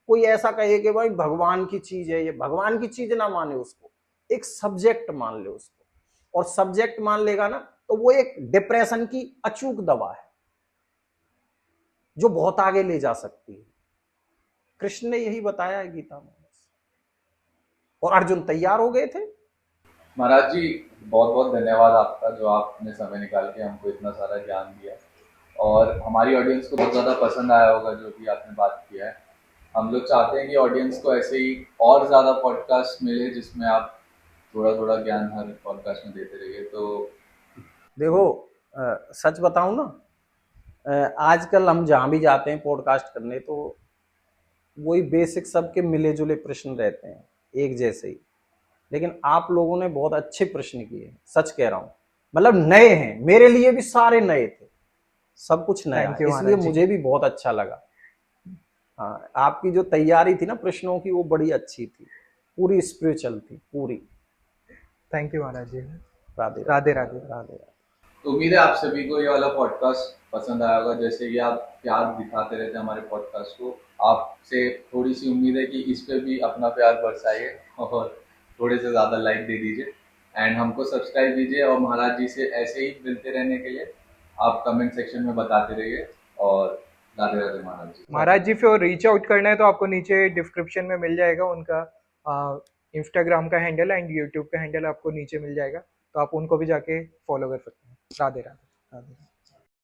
कोई ऐसा कहे कि भाई भगवान की चीज है, ये भगवान की चीज ना माने उसको, एक सब्जेक्ट मान ले उसको। और सब्जेक्ट मान लेगा ना तो वो एक डिप्रेशन की अचूक दवा है जो बहुत आगे ले जा सकती है। कृष्ण ने यही बताया है गीता में, और अर्जुन तैयार हो गए थे। महाराज जी, बहुत बहुत धन्यवाद आपका, जो आपने समय निकाल के हमको इतना सारा ज्ञान दिया, और हमारी ऑडियंस को बहुत ज़्यादा पसंद आया होगा जो भी आपने बात किया है। हम लोग चाहते हैं कि ऑडियंस को ऐसे ही और ज़्यादा पॉडकास्ट मिले जिसमें आप थोड़ा थोड़ा ज्ञान हर पॉडकास्ट में देते रहिए। तो देखो, सच बताऊं ना, आजकल हम जहाँ भी जाते हैं पॉडकास्ट करने तो वही बेसिक सबके मिले जुले प्रश्न रहते हैं, एक जैसे ही। लेकिन आप लोगों ने बहुत अच्छे प्रश्न किए, सच कह रहा हूं, मतलब नए हैं, मेरे लिए भी सारे नए थे, सब कुछ नया है, इसलिए मुझे भी बहुत अच्छा लगा। हाँ, आपकी जो तैयारी थी ना प्रश्नों की, वो बड़ी अच्छी थी, पूरी स्पिरिचुअल थी, पूरी। थैंक यू महाराज जी। राधे राधे राधे। राधे। तो उम्मीद है आप सभी को ये वाला पॉडकास्ट पसंद आया होगा। जैसे कि आप प्यार दिखाते रहते हैं हमारे पॉडकास्ट को, आपसे थोड़ी सी उम्मीद है कि इस पे भी अपना प्यार बरसाइए और थोड़े से ज़्यादा लाइक दे दीजिए, एंड हमको सब्सक्राइब कीजिए। और महाराज जी से ऐसे ही मिलते रहने के लिए आप कमेंट सेक्शन में बताते रहिए। और राधे राधे महाराज जी। महाराज जी फिर रीच आउट करना है तो आपको नीचे डिस्क्रिप्शन में मिल जाएगा उनका इंस्टाग्राम का हैंडल एंड यूट्यूब का हैंडल आपको नीचे मिल जाएगा, तो आप उनको भी जाके फॉलो कर सकते हैं। राधे राधे। राधे।